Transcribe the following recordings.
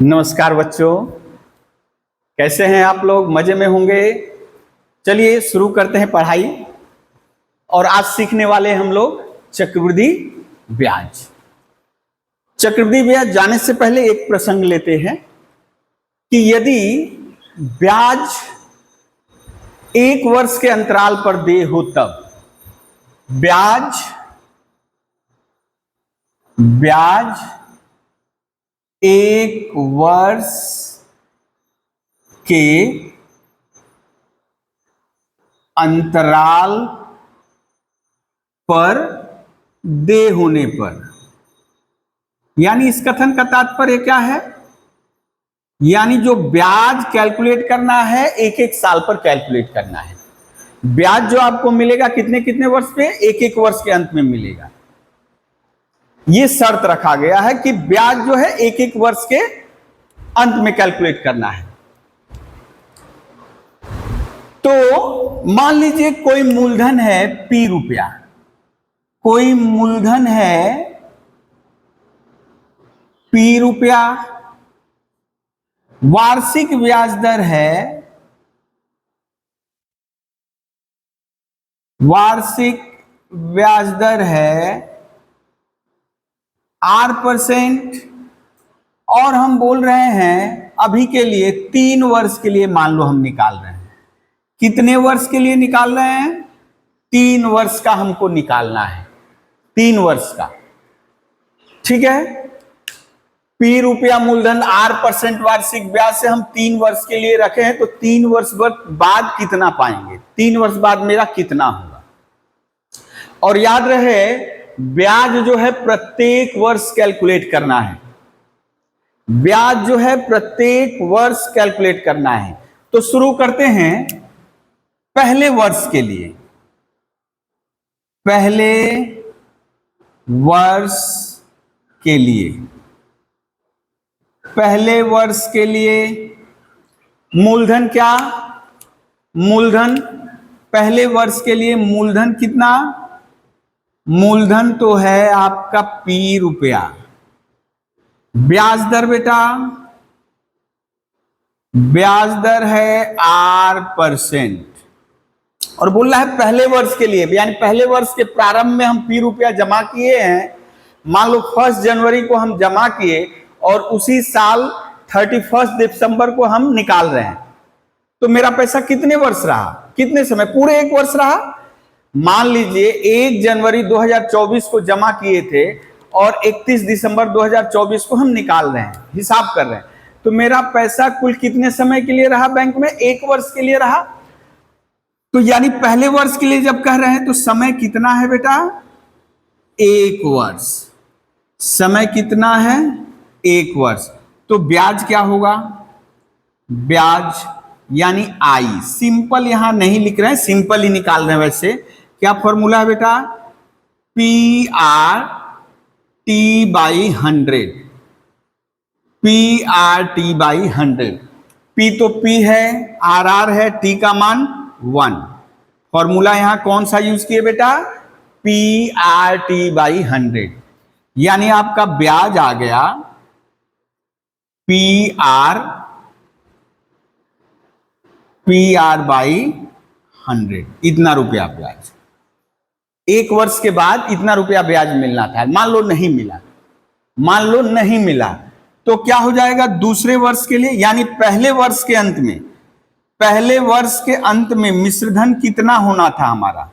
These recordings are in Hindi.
नमस्कार बच्चों, कैसे हैं आप लोग? मजे में होंगे। चलिए शुरू करते हैं पढ़ाई। और आज सीखने वाले हम लोग चक्रवृद्धि ब्याज। चक्रवृद्धि ब्याज जाने से पहले एक प्रसंग लेते हैं कि यदि ब्याज एक वर्ष के अंतराल पर दे हो तब ब्याज एक वर्ष के अंतराल पर दे होने पर, यानी इस कथन का तात्पर्य क्या है? यानी जो ब्याज कैलकुलेट करना है एक एक साल पर कैलकुलेट करना है। ब्याज जो आपको मिलेगा कितने कितने वर्ष पे? एक एक वर्ष के अंत में मिलेगा। यह शर्त रखा गया है कि ब्याज जो है एक एक वर्ष के अंत में कैलकुलेट करना है। तो मान लीजिए कोई मूलधन है P रुपया, कोई मूलधन है P रुपया, वार्षिक ब्याज दर है R%, और हम बोल रहे हैं अभी के लिए 3 वर्ष के लिए मान लो हम निकाल रहे हैं। कितने वर्ष के लिए निकाल रहे हैं? 3 वर्ष का हमको निकालना है, 3 वर्ष का। ठीक है, P रुपया मूलधन R% वार्षिक ब्याज से हम 3 वर्ष के लिए रखे हैं, तो 3 वर्ष बाद कितना पाएंगे? 3 वर्ष बाद मेरा कितना होगा? और याद रहे ब्याज जो है प्रत्येक वर्ष कैलकुलेट करना है। ब्याज जो है प्रत्येक वर्ष कैलकुलेट करना है। तो शुरू करते हैं पहले वर्ष के लिए। पहले वर्ष के लिए मूलधन क्या? मूलधन पहले वर्ष के लिए मूलधन कितना? मूलधन तो है आपका P रुपया। ब्याज दर बेटा, ब्याज दर है R%, और बोल रहा है पहले वर्ष के लिए, यानी पहले वर्ष के प्रारंभ में हम P रुपया जमा किए हैं। मान लो 1 जनवरी को हम जमा किए और उसी साल 31 दिसंबर को हम निकाल रहे हैं, तो मेरा पैसा कितने वर्ष रहा? कितने समय? पूरे 1 वर्ष रहा। मान लीजिए 1 जनवरी 2024 को जमा किए थे और 31 दिसंबर 2024 को हम निकाल रहे हैं, हिसाब कर रहे हैं, तो मेरा पैसा कुल कितने समय के लिए रहा बैंक में? 1 वर्ष के लिए रहा। तो यानी पहले वर्ष के लिए जब कह रहे हैं तो समय कितना है बेटा? 1 वर्ष। समय कितना है? 1 वर्ष। तो ब्याज क्या होगा? ब्याज यानी I। सिंपल यहां नहीं लिख रहे हैं, सिंपल ही निकाल रहे हैं। वैसे क्या फॉर्मूला है बेटा? PR/T/100। PR/T/100। P तो P है, RR है, T का मान 1। फॉर्मूला यहां कौन सा यूज किए बेटा? PR/T/100। यानी आपका ब्याज आ गया PR/100, इतना रुपया ब्याज। 1 वर्ष के बाद इतना रुपया ब्याज मिलना था। मान लो नहीं मिला, तो क्या हो जाएगा? दूसरे वर्ष के लिए, यानी पहले वर्ष के अंत में मिश्रधन कितना होना था हमारा?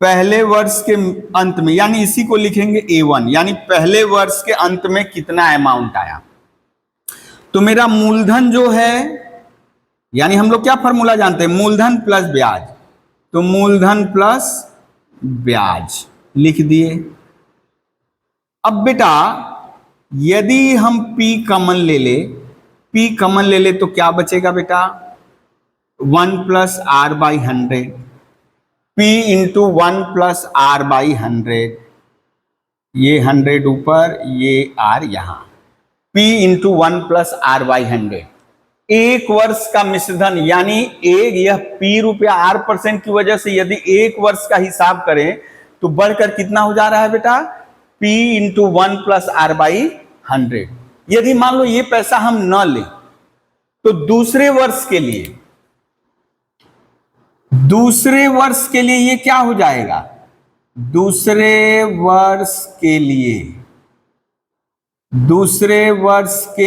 पहले वर्ष के अंत में, यानी इसी को लिखेंगे A1, यानी पहले वर्ष के अंत में कितना अमाउंट आया। तो मेरा मूलधन जो है, यानी हम लोग क्या फॉर्मूला जानते हैं? मूलधन प्लस ब्याज। तो मूलधन प्लस ब्याज लिख दिए। अब बेटा यदि हम P कॉमन ले ले तो क्या बचेगा बेटा? 1 + R/100। P इंटू 1 + R/100, ये 100 ऊपर, ये R यहां। P into 1 + R/100। 1 वर्ष का मिश्रधन, यानी यह P रुपया R% की वजह से यदि 1 वर्ष का हिसाब करें तो बढ़कर कितना हो जा रहा है बेटा? P into 1 + R/100। यदि मान लो ये पैसा हम न लें तो दूसरे वर्ष के लिए ये क्या हो जाएगा? दूसरे वर्ष के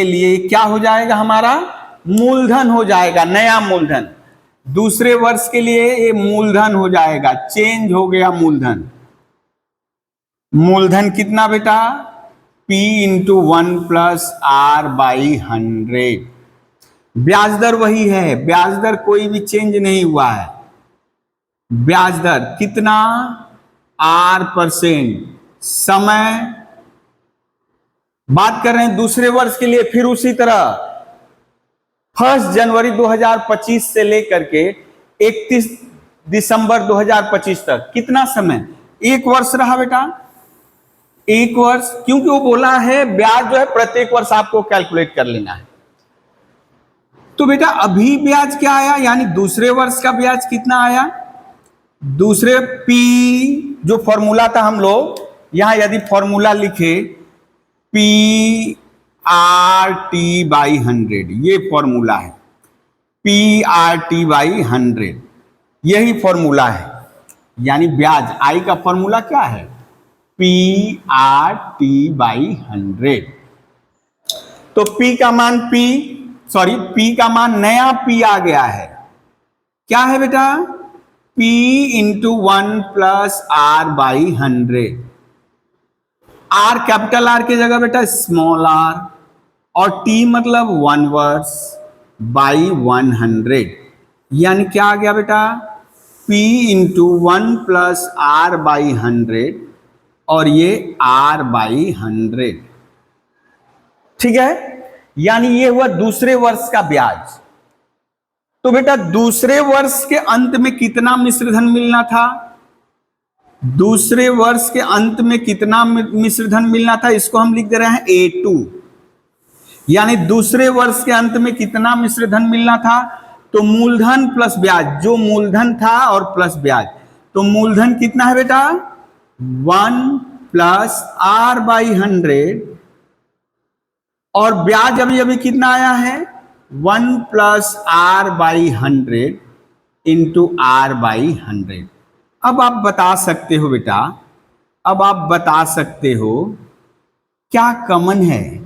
लिए क्या हो जाएगा? हमारा मूलधन हो जाएगा, नया मूलधन। दूसरे वर्ष के लिए ये मूलधन हो जाएगा, चेंज हो गया मूलधन। मूलधन कितना बेटा? P into 1 plus R by 100। ब्याज दर वही है, ब्याज दर कोई भी चेंज नहीं हुआ है। ब्याज दर कितना? R%। समय बात कर रहे हैं दूसरे वर्ष के लिए, फिर उसी तरह 1 जनवरी 2025 से लेकर के 31 दिसंबर 2025 तक कितना समय? 1 वर्ष रहा बेटा, 1 वर्ष। क्योंकि वो बोला है ब्याज जो है प्रत्येक वर्ष आपको कैलकुलेट कर लेना है। तो बेटा अभी ब्याज क्या आया, यानी दूसरे वर्ष का ब्याज कितना आया? दूसरे P जो फॉर्मूला था हम लोग यहां यदि फॉर्मूला लिखे PRT बाई 100, ये फॉर्मूला है PRT बाई 100, यही फॉर्मूला है। यानी ब्याज आई का फॉर्मूला क्या है? PRT by 100। तो P का मान नया P आ गया है। क्या है बेटा? P into 1 plus R by 100। R capital R की जगह बेटा स्मॉल r, और T मतलब 1 वर्ष बाई 100। यानी क्या आ गया बेटा? P into 1 plus R by 100 और ये R बाई 100। ठीक है, यानी ये हुआ दूसरे वर्ष का ब्याज। तो बेटा दूसरे वर्ष के अंत में कितना मिश्रधन मिलना था? दूसरे वर्ष के अंत में कितना मिश्रधन मिलना था? इसको हम लिख दे रहे हैं A2। यानी दूसरे वर्ष के अंत में कितना मिश्रधन मिलना था? तो मूलधन प्लस ब्याज, जो मूलधन था और प्लस ब्याज। तो मूलधन कितना है बेटा? 1 प्लस R बाई 100, और ब्याज अभी अभी कितना आया है? 1 plus R by 100 into R by 100। अब आप बता सकते हो बेटा, क्या कॉमन है?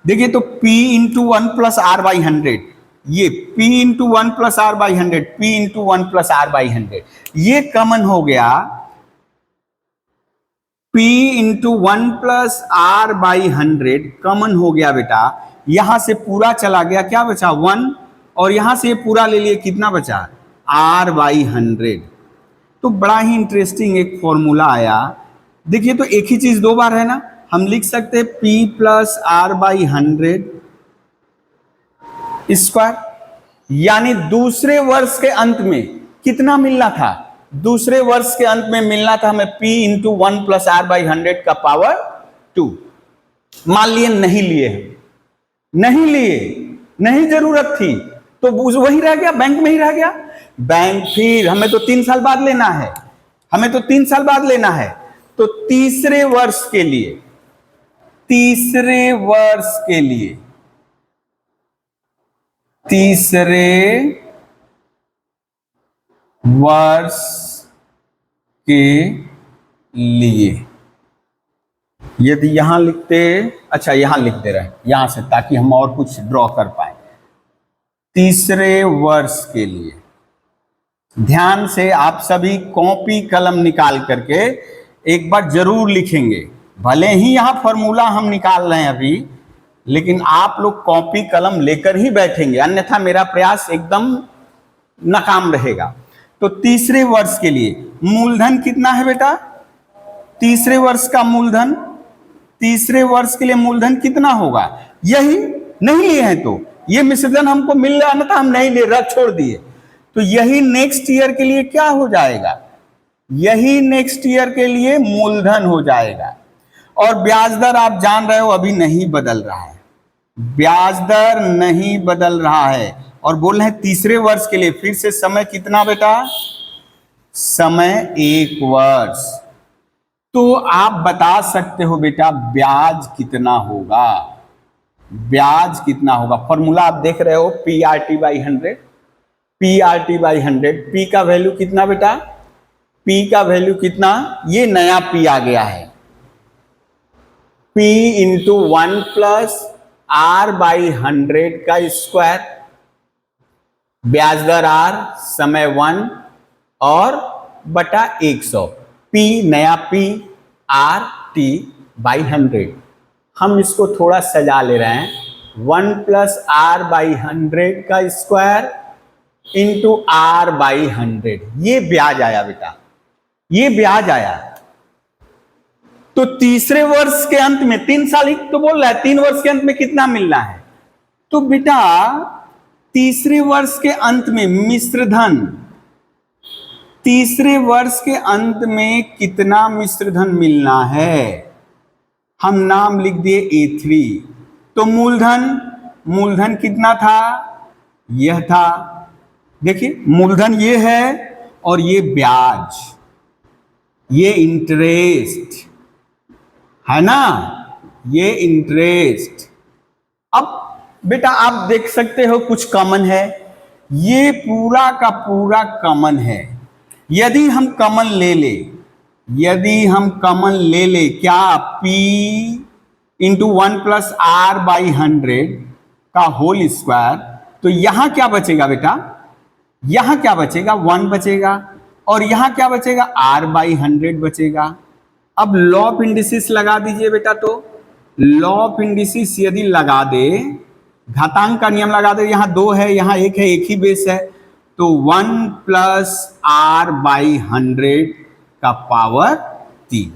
देखिए तो P into 1 plus R by 100, ये P into 1 plus R by 100, P into 1 plus R by 100, ये कॉमन हो गया। P into 1 plus R by 100 common हो गया बेटा। यहां से पूरा चला गया, क्या बचा? 1, और यहां से पूरा ले लिए, कितना बचा? R by 100। तो बड़ा ही इंटरेस्टिंग एक फॉर्मूला आया। देखिए तो एक ही चीज दो बार है ना, हम लिख सकते हैं P plus R by 100 square. यानी दूसरे वर्ष के अंत में कितना मिलना था? दूसरे वर्ष के अंत में मिलना था हमें P into 1 plus R by 100 का पावर 2। मान लिए नहीं लिए, नहीं जरूरत थी तो वही रह गया, बैंक में ही रह गया। बैंक फिर हमें तो 3 साल बाद लेना है, तो तीसरे वर्ष के लिए यदि यहां लिखते, अच्छा यहां लिख दे रहे हैं यहां से, ताकि हम और कुछ ड्रॉ कर पाए। तीसरे वर्ष के लिए ध्यान से आप सभी कॉपी कलम निकाल करके एक बार जरूर लिखेंगे। भले ही यहां फॉर्मूला हम निकाल रहे हैं अभी, लेकिन आप लोग कॉपी कलम लेकर ही बैठेंगे, अन्यथा मेरा प्रयास एकदम नाकाम रहेगा। तो तीसरे वर्ष के लिए मूलधन कितना है बेटा? तीसरे वर्ष के लिए मूलधन कितना होगा? यही नहीं लिए हैं तो ये मिश्रधन हमको मिल रहा था, हम नहीं ले, रख छोड़ दिए। तो यही नेक्स्ट ईयर के लिए क्या हो जाएगा? यही नेक्स्ट ईयर के लिए मूलधन हो जाएगा। और ब्याज दर आप जान रहे हो अभी नहीं बदल रहा है, ब्याज दर नहीं बदल रहा है। और बोल रहे हैं तीसरे वर्ष के लिए, फिर से समय कितना बेटा? समय 1 वर्ष। तो आप बता सकते हो बेटा ब्याज कितना होगा? ब्याज कितना होगा। फॉर्मूला आप देख रहे हो PRT/100, PRT/100। पी का वैल्यू कितना बेटा, पी का वैल्यू कितना, ये नया पी आ गया है, P इंटू 1 प्लस R/100 का स्क्वायर, ब्याज दर R, समय 1 और बटा 100, P नया P RT/100। हम इसको थोड़ा सजा ले रहे हैं, 1 प्लस R/100 का स्क्वायर इंटू R/100, ये ब्याज आया बेटा, ये ब्याज आया। तो तीसरे वर्ष के अंत में, 3 साल ही तो बोल रहा है, 3 वर्ष के अंत में कितना मिलना है। तो बेटा तीसरे वर्ष के अंत में मिश्र धन, तीसरे वर्ष के अंत में कितना मिश्र धन मिलना है, हम नाम लिख दिए A3। तो मूलधन, मूलधन कितना था, यह था, देखिए मूलधन ये है और ये ब्याज, ये इंटरेस्ट है ना, ये इंटरेस्ट। अब बेटा आप देख सकते हो कुछ कॉमन है, ये पूरा का पूरा कॉमन है। यदि हम कॉमन ले ले, यदि हम कॉमन ले ले क्या, P इंटू 1 प्लस R/100 का होल स्क्वायर, तो यहां क्या बचेगा बेटा, यहां क्या बचेगा, 1 बचेगा, और यहां क्या बचेगा, R/100 बचेगा। अब लॉ ऑफ इंडिसेस लगा दीजिए बेटा, तो लॉ ऑफ इंडिसेस यदि लगा दे, घातांक का नियम लगा दे, यहां 2 है, यहां 1 है, एक ही बेस है, तो 1 प्लस R/100 का पावर 3,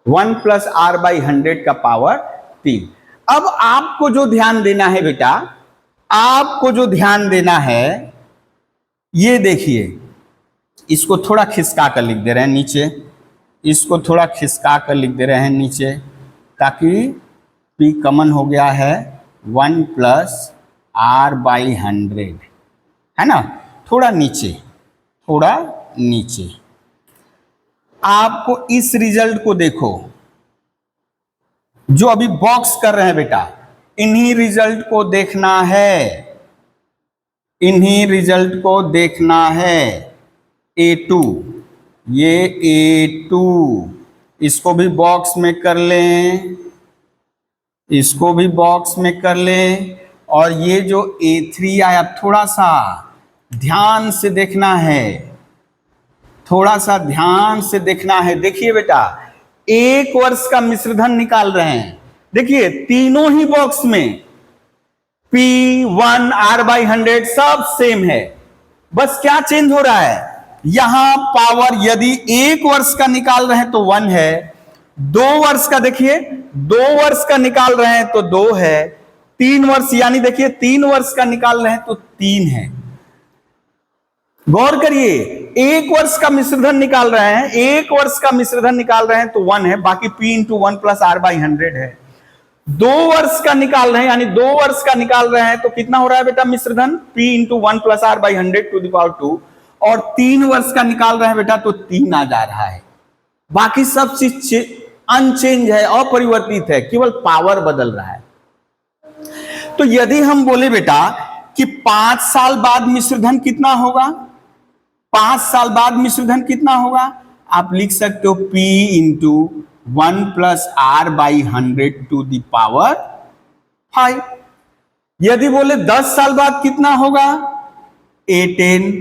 1 प्लस R/100 का पावर 3। अब आपको जो ध्यान देना है बेटा, आपको जो ध्यान देना है, ये देखिए, इसको थोड़ा खिसका कर लिख दे रहे हैं नीचे, इसको थोड़ा खिसका कर लिख दे रहे हैं नीचे, ताकि P कॉमन हो गया है 1 प्लस R/100, है ना, थोड़ा नीचे, थोड़ा नीचे। आपको इस रिजल्ट को देखो, जो अभी बॉक्स कर रहे हैं बेटा, इन्हीं रिजल्ट को देखना है, इन्हीं रिजल्ट को देखना है। A2, ये A2, इसको भी बॉक्स में कर लें, इसको भी बॉक्स में कर लें, और ये जो A3 आया, थोड़ा सा ध्यान से देखना है, थोड़ा सा ध्यान से देखना है। देखिए बेटा, 1 वर्ष का मिश्रधन निकाल रहे हैं, देखिए तीनों ही बॉक्स में P1 R/100 सब सेम है, बस क्या चेंज हो रहा है, यहां पावर यदि 1 वर्ष का निकाल रहे हैं तो 1 है, 2 वर्ष का देखिए 2 वर्ष का निकाल रहे हैं तो 2 है, 3 वर्ष यानी देखिए 3 वर्ष का निकाल रहे हैं तो 3 है। गौर करिए, 1 वर्ष का मिश्रधन निकाल रहे हैं, 1 वर्ष का मिश्रधन निकाल रहे हैं तो 1 है, बाकी P इंटू 1 प्लस R/100 है। 2 वर्ष का निकाल रहे हैं, यानी 2 वर्ष का निकाल रहे हैं तो कितना हो रहा है बेटा मिश्रधन, P into 1 plus R/100 to the power 2, और 3 वर्ष का निकाल रहे हैं बेटा तो 3 आ जा रहा है। बाकी सब चीज अनचेंज है, अपरिवर्तित है, केवल पावर बदल रहा है। तो यदि हम बोले बेटा कि 5 साल बाद मिश्रधन कितना होगा, 5 साल बाद मिश्रधन कितना होगा, आप लिख सकते हो P into 1 plus R/100 to the power 5। यदि बोले 10 साल बाद कितना होगा, A10,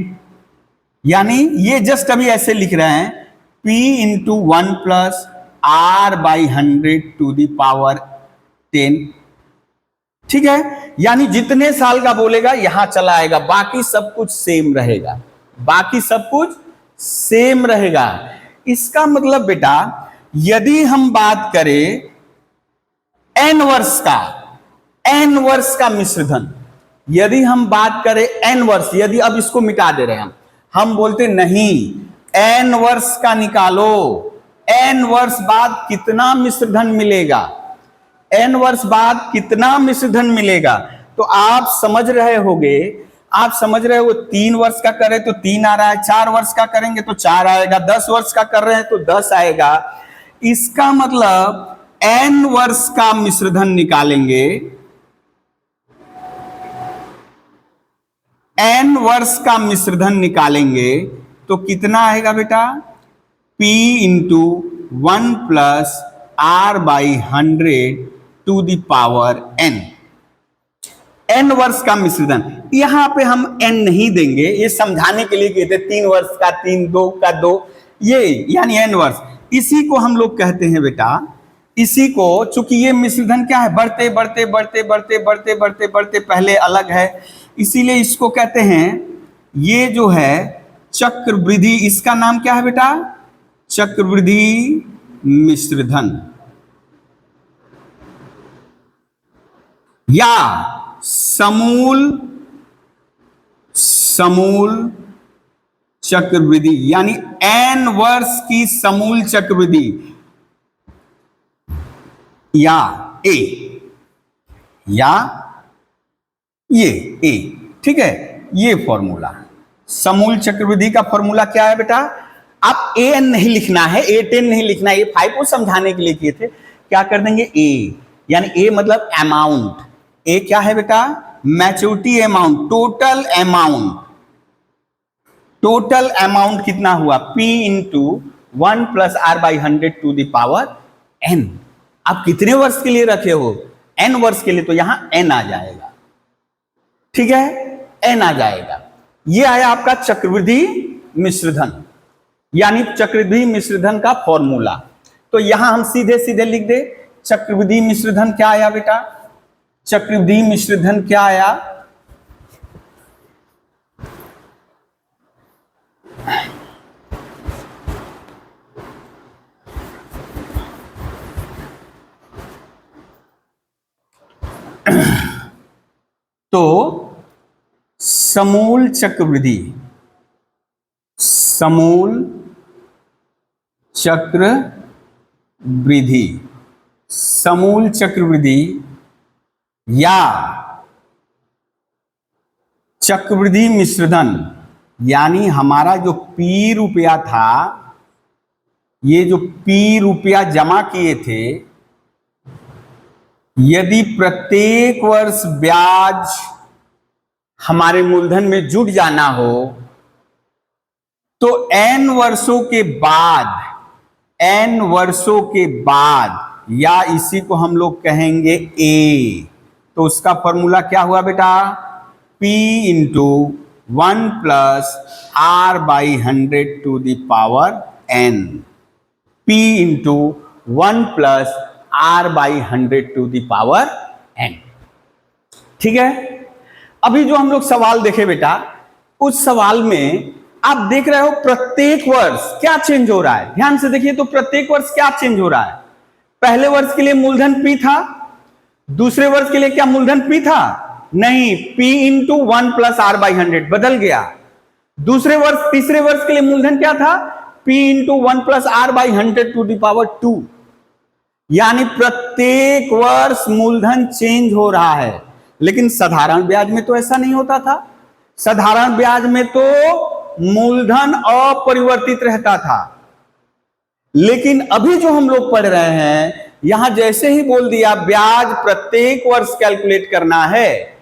यानी ये जस्ट अभी ऐसे लिख रहे हैं, P into 1 plus R/100 to the power 10, ठीक है। यानी जितने साल का बोलेगा यहां चला आएगा, बाकी सब कुछ सेम रहेगा, बाकी सब कुछ सेम रहेगा। इसका मतलब बेटा यदि हम बात करें n वर्ष का, n वर्ष का मिश्रधन, यदि हम बात करें n वर्ष, यदि अब इसको मिटा दे रहे हैं हम बोलते नहीं, n वर्ष का निकालो, n वर्ष बाद कितना मिश्रधन मिलेगा, n वर्ष बाद कितना मिश्रधन मिलेगा। तो आप समझ रहे होंगे, आप समझ रहे हो, 3 वर्ष का करें तो 3 आ रहा है, 4 वर्ष का करेंगे तो 4 आएगा, 10 वर्ष का कर रहे हैं तो 10 आएगा। इसका मतलब n वर्ष का मिश्रधन निकालेंगे n वर्ष का मिश्रधन निकालेंगे तो कितना आएगा बेटा, p into 1 plus r by 100 to the power n। n वर्ष का मिश्रधन, यहां पे हम n नहीं देंगे, ये समझाने के लिए कहते 3 वर्ष का 3, 2 का 2, ये यानी n वर्ष। इसी को हम लोग कहते हैं बेटा, इसी को, चूंकि ये मिश्रधन क्या है, बढ़ते बढ़ते बढ़ते बढ़ते बढ़ते बढ़ते बढ़ते पहले अलग है, इसीलिए इसको कहते हैं, ये जो है चक्रवृद्धि, इसका नाम क्या है बेटा, चक्रवृद्धि मिश्रधन या समूल चक्रवृद्धि, यानी n वर्ष की समूल चक्रवृद्धि, या ए, या ये ए, ठीक है। ये फॉर्मूला समूल चक्रवृद्धि का फॉर्मूला क्या है बेटा, आप an नहीं लिखना है, A10 नहीं लिखना है, ये 5 को समझाने के लिए किए थे। क्या कर देंगे, ए, यानी ए मतलब अमाउंट, ए क्या है बेटा, maturity amount, total amount, total amount कितना हुआ, p into 1 plus R by 100 to the power n। आप कितने वर्ष के लिए रखे हो, n वर्ष के लिए, तो यहां n आ जाएगा, ठीक है, n आ जाएगा। ये आया आपका चक्रवृद्धि मिश्रधन, यानी चक्रवृद्धि मिश्रधन का फॉर्मूला। तो यहां हम सीधे सीधे लिख दे, चक्रवृद्धि मिश्रधन क्या आया बेटा, चक्रवृद्धि मिश्रधन क्या आया, तो समूल चक्रवृद्धि, समूल चक्रवृद्धि, समूल चक्रवृद्धि या चक्रवृद्धि मिश्रधन, यानी हमारा जो p रुपया था, ये जो p रुपया जमा किए थे, यदि प्रत्येक वर्ष ब्याज हमारे मूलधन में जुट जाना हो, तो n वर्षों के बाद, n वर्षों के बाद, या इसी को हम लोग कहेंगे a, तो उसका फॉर्मूला क्या हुआ बेटा, p into 1 plus R by 100 to the power n, p into 1 plus R by 100 to the power n, ठीक है। अभी जो हम लोग सवाल देखे बेटा, उस सवाल में आप देख रहे हो प्रत्येक वर्ष क्या चेंज हो रहा है, ध्यान से देखिए, तो प्रत्येक वर्ष क्या चेंज हो रहा है, पहले वर्ष के लिए मूलधन p था, दूसरे वर्ष के लिए क्या मूलधन p था, नहीं, p into 1 plus R by 100 बदल गया। दूसरे वर्ष, तीसरे वर्ष के लिए मूलधन क्या था, p into 1 plus R by 100 to the power 2, यानी प्रत्येक वर्ष मूलधन चेंज हो रहा है। लेकिन साधारण ब्याज में तो ऐसा नहीं होता था, साधारण ब्याज में तो मूलधन अपरिवर्तित रहता था। लेकिन अभी जो हम लोग पढ़ रहे हैं, यहां जैसे ही बोल दिया ब्याज प्रत्येक वर्ष कैलकुलेट करना है,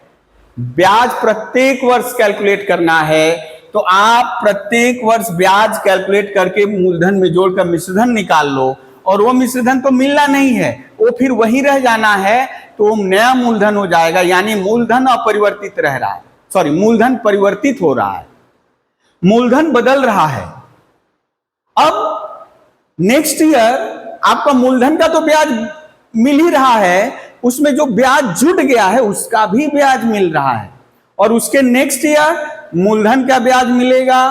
ब्याज प्रत्येक वर्ष कैलकुलेट करना है, तो आप प्रत्येक वर्ष ब्याज कैलकुलेट करके मूलधन में जोड़कर मिश्रधन निकाल लो, और वो मिश्रधन तो मिलना नहीं है, वो फिर वही रह जाना है, तो वो नया मूलधन हो जाएगा, यानी मूलधन अपरिवर्तित रह रहा है, सॉरी मूलधन परिवर्तित हो रहा है, मूलधन बदल रहा है। अब नेक्स्ट ईयर आपका मूलधन का तो ब्याज मिल ही रहा है, उसमें जो ब्याज जुट गया है उसका भी ब्याज मिल रहा है, और उसके नेक्स्ट ईयर मूलधन का ब्याज मिलेगा,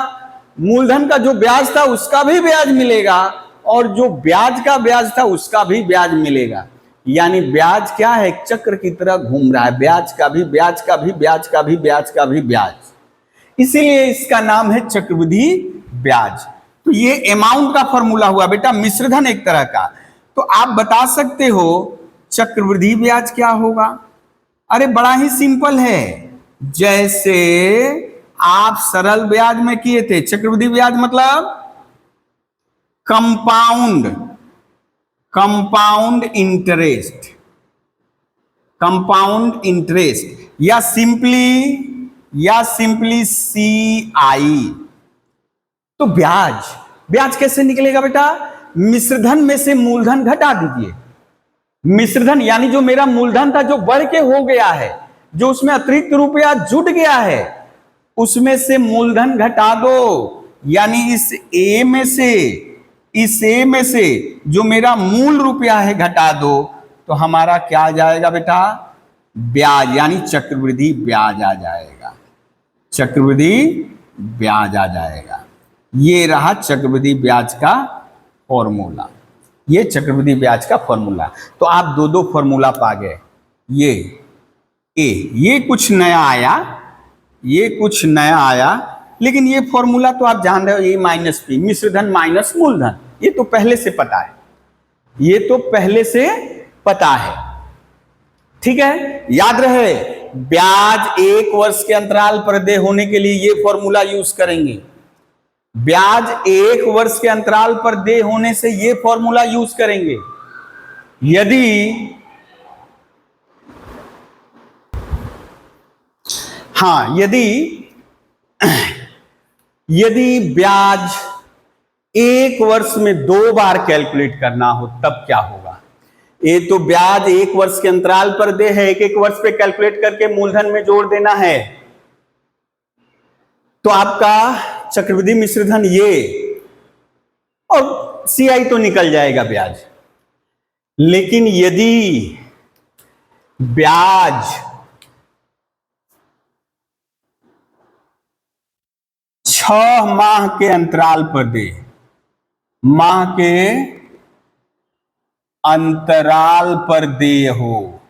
मूलधन का जो ब्याज था उसका भी ब्याज मिलेगा, और जो ब्याज का ब्याज था उसका भी ब्याज मिलेगा। यानी ब्याज क्या है, चक्र की तरह घूम रहा है, ब्याज का भी, ब्याज का भी, ब्याज का भी, ब्याज का भी ब्याज, इसीलिए इसका नाम है चक्रवृद्धि ब्याज। तो ये अमाउंट का फॉर्मूला हुआ बेटा, मिश्रधन एक तरह का। तो आप बता सकते हो चक्रवृद्धि ब्याज क्या होगा, अरे बड़ा ही सिंपल है, जैसे आप सरल ब्याज में किए थे। चक्रवृद्धि ब्याज मतलब compound, compound interest, compound interest, या सिंपली या सिंपली CI। तो ब्याज ब्याज कैसे निकलेगा बेटा? मिश्रधन में से मूलधन घटा दीजिए। मिश्रधन यानी जो मेरा मूलधन था जो बढ़ के हो गया है, जो उसमें अतिरिक्त रुपया जुट गया है, उसमें से मूलधन घटा दो। यानी इस ए में से जो मेरा मूल रुपया है घटा दो, तो हमारा क्या आ जाएगा बेटा? ब्याज, यानी चक्रवृद्धि ब्याज आ जाएगा। चक्रवृद्धि ब्याज आ जाएगा। ये रहा चक्रवृद्धि ब्याज का फॉर्मूला। ये चक्रवृद्धि ब्याज का फॉर्मूला। तो आप दो फॉर्मूला पा गए। ये कुछ नया आया, ये कुछ नया आया, लेकिन ये फॉर्मूला तो आप जान रहे हो, ये माइनस पी, मिश्रधन माइनस मूलधन, ये तो पहले से पता है, ये तो पहले से पता है। ठीक है, याद रहे, ब्याज 1 वर्ष के अंतराल पर देय होने के लिए ये फॉर्मूला यूज करेंगे। ब्याज 1 वर्ष के अंतराल पर देय होने से ये फॉर्मूला यूज करेंगे। यदि ब्याज 1 वर्ष में 2 बार कैलकुलेट करना हो तब क्या होगा? ये तो ब्याज 1 वर्ष के अंतराल पर देय है, एक वर्ष पे कैलकुलेट करके मूलधन में जोड़ देना है, तो आपका चक्रवृद्धि मिश्रधन ये और CI तो निकल जाएगा ब्याज। लेकिन यदि ब्याज 6 माह के अंतराल पर दे, माह के अंतराल पर देय हो,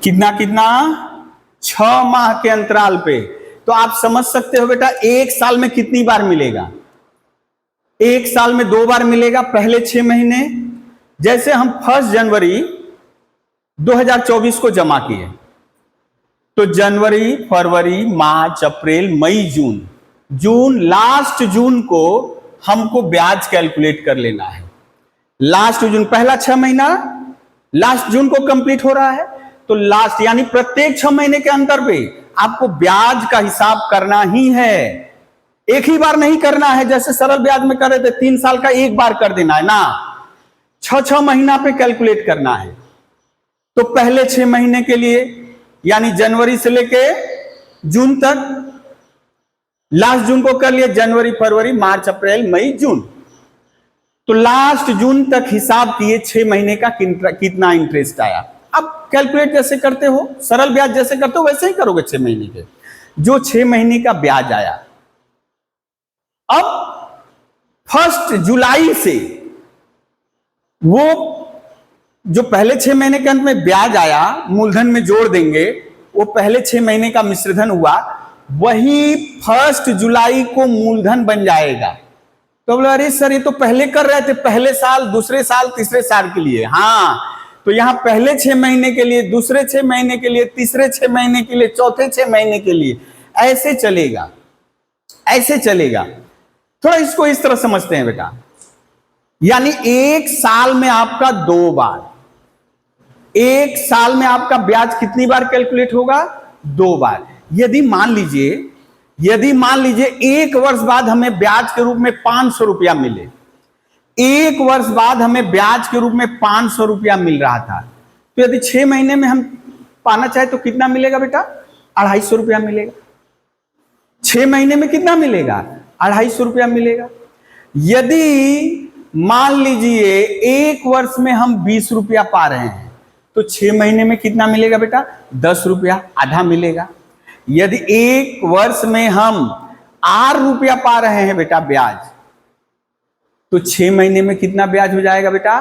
कितना 6 माह के अंतराल पे, तो आप समझ सकते हो बेटा 1 साल में कितनी बार मिलेगा? 1 साल में 2 बार मिलेगा, पहले 6 महीने। जैसे हम 1 जनवरी 2024 को जमा किए, तो जनवरी, फरवरी, मार्च, अप्रैल, मई, जून, लास्ट जून को हमको ब्याज कैलकुलेट कर लेना है। लास्ट जून, पहला 6 महीना लास्ट जून को कंप्लीट हो रहा है, तो लास्ट यानी प्रत्येक 6 महीने के अंतर पे आपको ब्याज का हिसाब करना ही है। एक ही बार नहीं करना है, जैसे सरल ब्याज में कर रहे थे 3 साल का एक बार कर देना है ना, 6 महीना पे कैलकुलेट करना है। तो पहले 6 महीने के लिए यानी जनवरी से लेके जून तक, लास्ट जून को कर लिया, जनवरी, फरवरी, मार्च, अप्रैल, मई, जून, तो लास्ट जून तक हिसाब किए 6 महीने का कितना इंटरेस्ट आया। अब कैलकुलेट जैसे करते हो, सरल ब्याज जैसे करते हो वैसे ही करोगे 6 महीने के, जो 6 महीने का ब्याज आया। अब 1 जुलाई से वो जो पहले 6 महीने के अंत में ब्याज आया मूलधन में जोड़ देंगे, वो पहले 6 महीने का मिश्रधन हुआ, वही 1 जुलाई को मूलधन बन जाएगा। तो बोले अरे सर ये तो पहले कर रहे थे, पहले साल, दूसरे साल, तीसरे साल के लिए। हाँ, तो यहां पहले 6 महीने के लिए, दूसरे 6 महीने के लिए, तीसरे 6 महीने के लिए, चौथे 6 महीने के लिए, ऐसे चलेगा, ऐसे चलेगा। थोड़ा इसको इस तरह समझते हैं बेटा, यानी 1 साल में आपका 2 बार, 1 साल में आपका ब्याज कितनी बार कैलकुलेट होगा? 2 बार। यदि मान लीजिए 1 वर्ष बाद हमें ब्याज के रूप में 500 रुपया मिले, 1 वर्ष बाद हमें ब्याज के रूप में 500 रुपया मिल रहा था, तो यदि 6 महीने में हम पाना चाहे तो कितना मिलेगा बेटा? 250 रुपया मिलेगा। 6 महीने में कितना मिलेगा? 250 रुपया मिलेगा। यदि मान लीजिए 1 वर्ष में हम 20 रुपया पा रहे हैं, तो 6 महीने में कितना मिलेगा बेटा? 10 रुपया, आधा मिलेगा। यदि 1 वर्ष में हम 8 रुपया पा रहे हैं बेटा ब्याज, तो 6 महीने में कितना ब्याज हो जाएगा बेटा?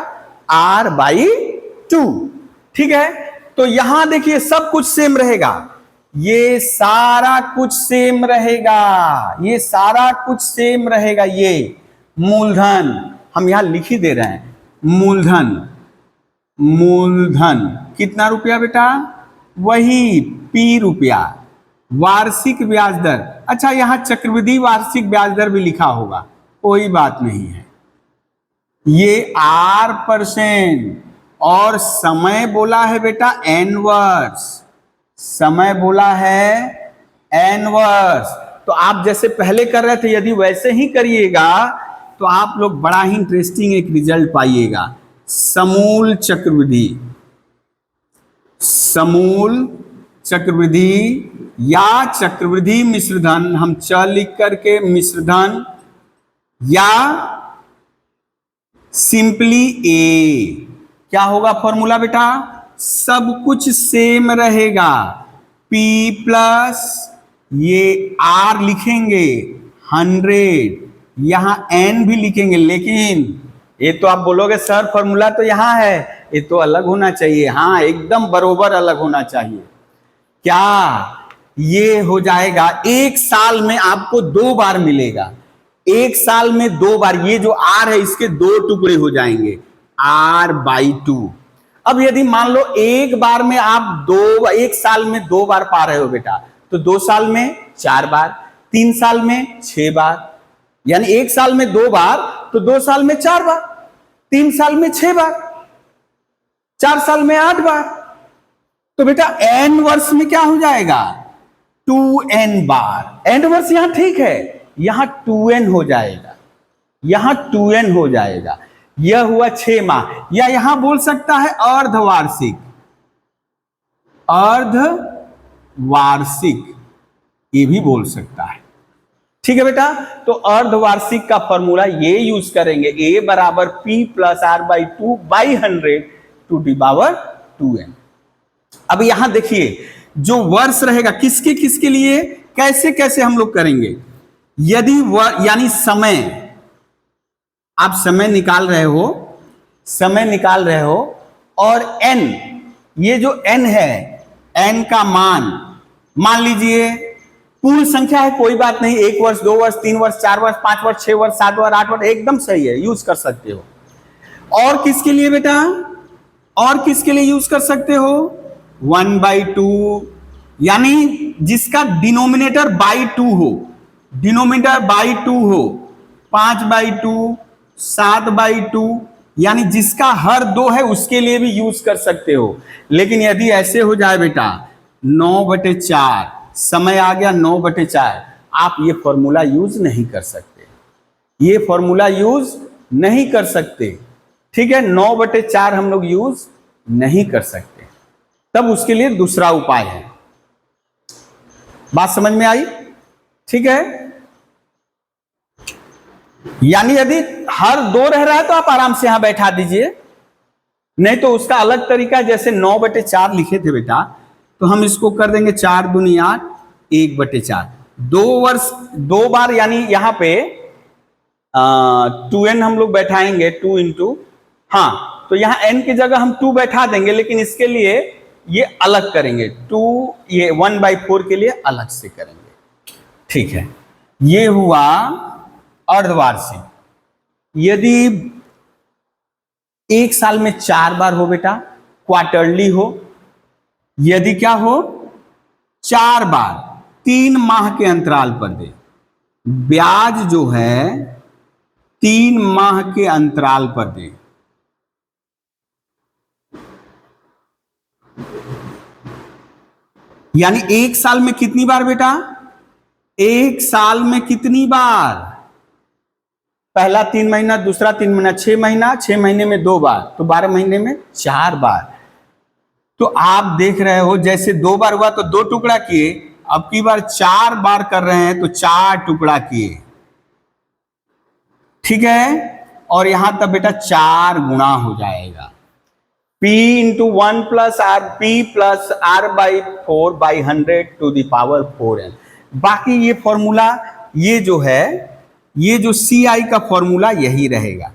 R/2। ठीक है, तो यहां देखिए सब कुछ सेम रहेगा, ये सारा कुछ सेम रहेगा, ये सारा कुछ सेम रहेगा। ये मूलधन हम यहां लिख ही दे रहे हैं, मूलधन कितना रुपया बेटा? वही P रुपया। वार्षिक ब्याज दर, अच्छा यहां चक्रवृद्धि वार्षिक ब्याज दर भी लिखा होगा, कोई बात नहीं है। ये R%, और समय बोला है बेटा n वर्ष, समय बोला है n वर्ष। तो आप जैसे पहले कर रहे थे यदि वैसे ही करिएगा तो आप लोग बड़ा ही इंटरेस्टिंग एक रिजल्ट पाइएगा। समूल चक्रवृद्धि, समूल चक्रवृद्धि या चक्रवृद्धि मिश्रधन, हम च लिख करके मिश्रधन, या सिंपली ए। क्या होगा फॉर्मूला बेटा? सब कुछ सेम रहेगा, P प्लस ये R लिखेंगे 100, यहां N भी लिखेंगे, लेकिन ये तो आप बोलोगे सर फॉर्मूला तो यहां है, ये तो अलग होना चाहिए। हाँ, एकदम बरोबर अलग होना चाहिए। क्या ये हो जाएगा? एक साल में आपको 2 बार मिलेगा, एक साल में 2 बार। ये जो R है इसके 2 टुकड़े हो जाएंगे, R/2। अब यदि मान लो एक बार में आप एक साल में 2 बार पा रहे हो बेटा, तो 2 साल में 4 बार, 3 साल में 6 बार, यानी एक साल में 2 बार तो 2 साल में 4 बार, 3 साल में 6 बार, 4 साल में 8 बार। तो बेटा n वर्ष में क्या हो जाएगा? 2n बार। n वर्ष यहां ठीक है, यहां 2n हो जाएगा, यहां 2n हो जाएगा। यह हुआ 6 माह, या यहां बोल सकता है अर्धवार्षिक, अर्धवार्षिक ये भी बोल सकता है। ठीक है बेटा, तो अर्धवार्षिक का फॉर्मूला ये यूज करेंगे, a बराबर P plus R/2/100 to the power 2n। अब यहां देखिए जो वर्ष रहेगा किसके किसके लिए, कैसे कैसे हम लोग करेंगे। यदि यानी समय, आप समय निकाल रहे हो, समय निकाल रहे हो, और n, ये जो n है, n का मान लीजिए पूर्ण संख्या है, कोई बात नहीं, 1 वर्ष, 2 वर्ष, 3 वर्ष, 4 वर्ष, 5 वर्ष, 6 वर्ष, 7 वर्ष, 8 वर्ष, एकदम सही है, यूज कर सकते हो। और किसके लिए बेटा, और किसके लिए यूज कर सकते हो? 1/2, यानी जिसका डिनोमिनेटर बाई 2 हो, डिनोमिनेटर बाई 2 हो, 5/2, 7/2, यानी जिसका हर 2 है उसके लिए भी यूज कर सकते हो। लेकिन यदि ऐसे हो जाए बेटा 9/4, समय आ गया 9/4, आप ये फॉर्मूला यूज नहीं कर सकते, ये फॉर्मूला यूज नहीं कर सकते। ठीक है, 9/4 हम लोग यूज नहीं कर सकते, तब उसके लिए दूसरा उपाय है। बात समझ में आई? ठीक है, यानी यदि हर 2 रह रहा है तो आप आराम से यहां बैठा दीजिए, नहीं तो उसका अलग तरीका, जैसे 9/4 लिखे थे बेटा, तो हम इसको कर देंगे 4 दूनी 8, 1/4, 2 वर्ष 2 बार, यानी यहां पे 2n हम लोग बैठाएंगे, 2 इंटू, हाँ, तो यहां n की जगह हम 2 बैठा देंगे, लेकिन इसके लिए ये अलग करेंगे, 2 ये 1/4 के लिए अलग से करेंगे। ठीक है, ये हुआ अर्धवार्षिक। यदि एक साल में 4 बार हो बेटा, क्वार्टरली हो, यदि क्या हो 4 बार 3 माह के अंतराल पर दे, ब्याज जो है 3 माह के अंतराल पर दे, यानी एक साल में कितनी बार बेटा, एक साल में कितनी बार, पहला 3 महीना, दूसरा 3 महीना, 6 महीना, 6 महीने में 2 बार, तो 12 महीने में 4 बार। तो आप देख रहे हो जैसे 2 बार हुआ तो 2 टुकड़ा किए, अब की बार 4 बार कर रहे हैं तो 4 टुकड़ा किए। ठीक है, और यहां तक बेटा 4 गुणा हो जाएगा, P into 1 plus R, P plus R/4/100 to the power 4n। बाकी ये फॉर्मूला, ये जो है, ये जो CI का फॉर्मूला यही रहेगा,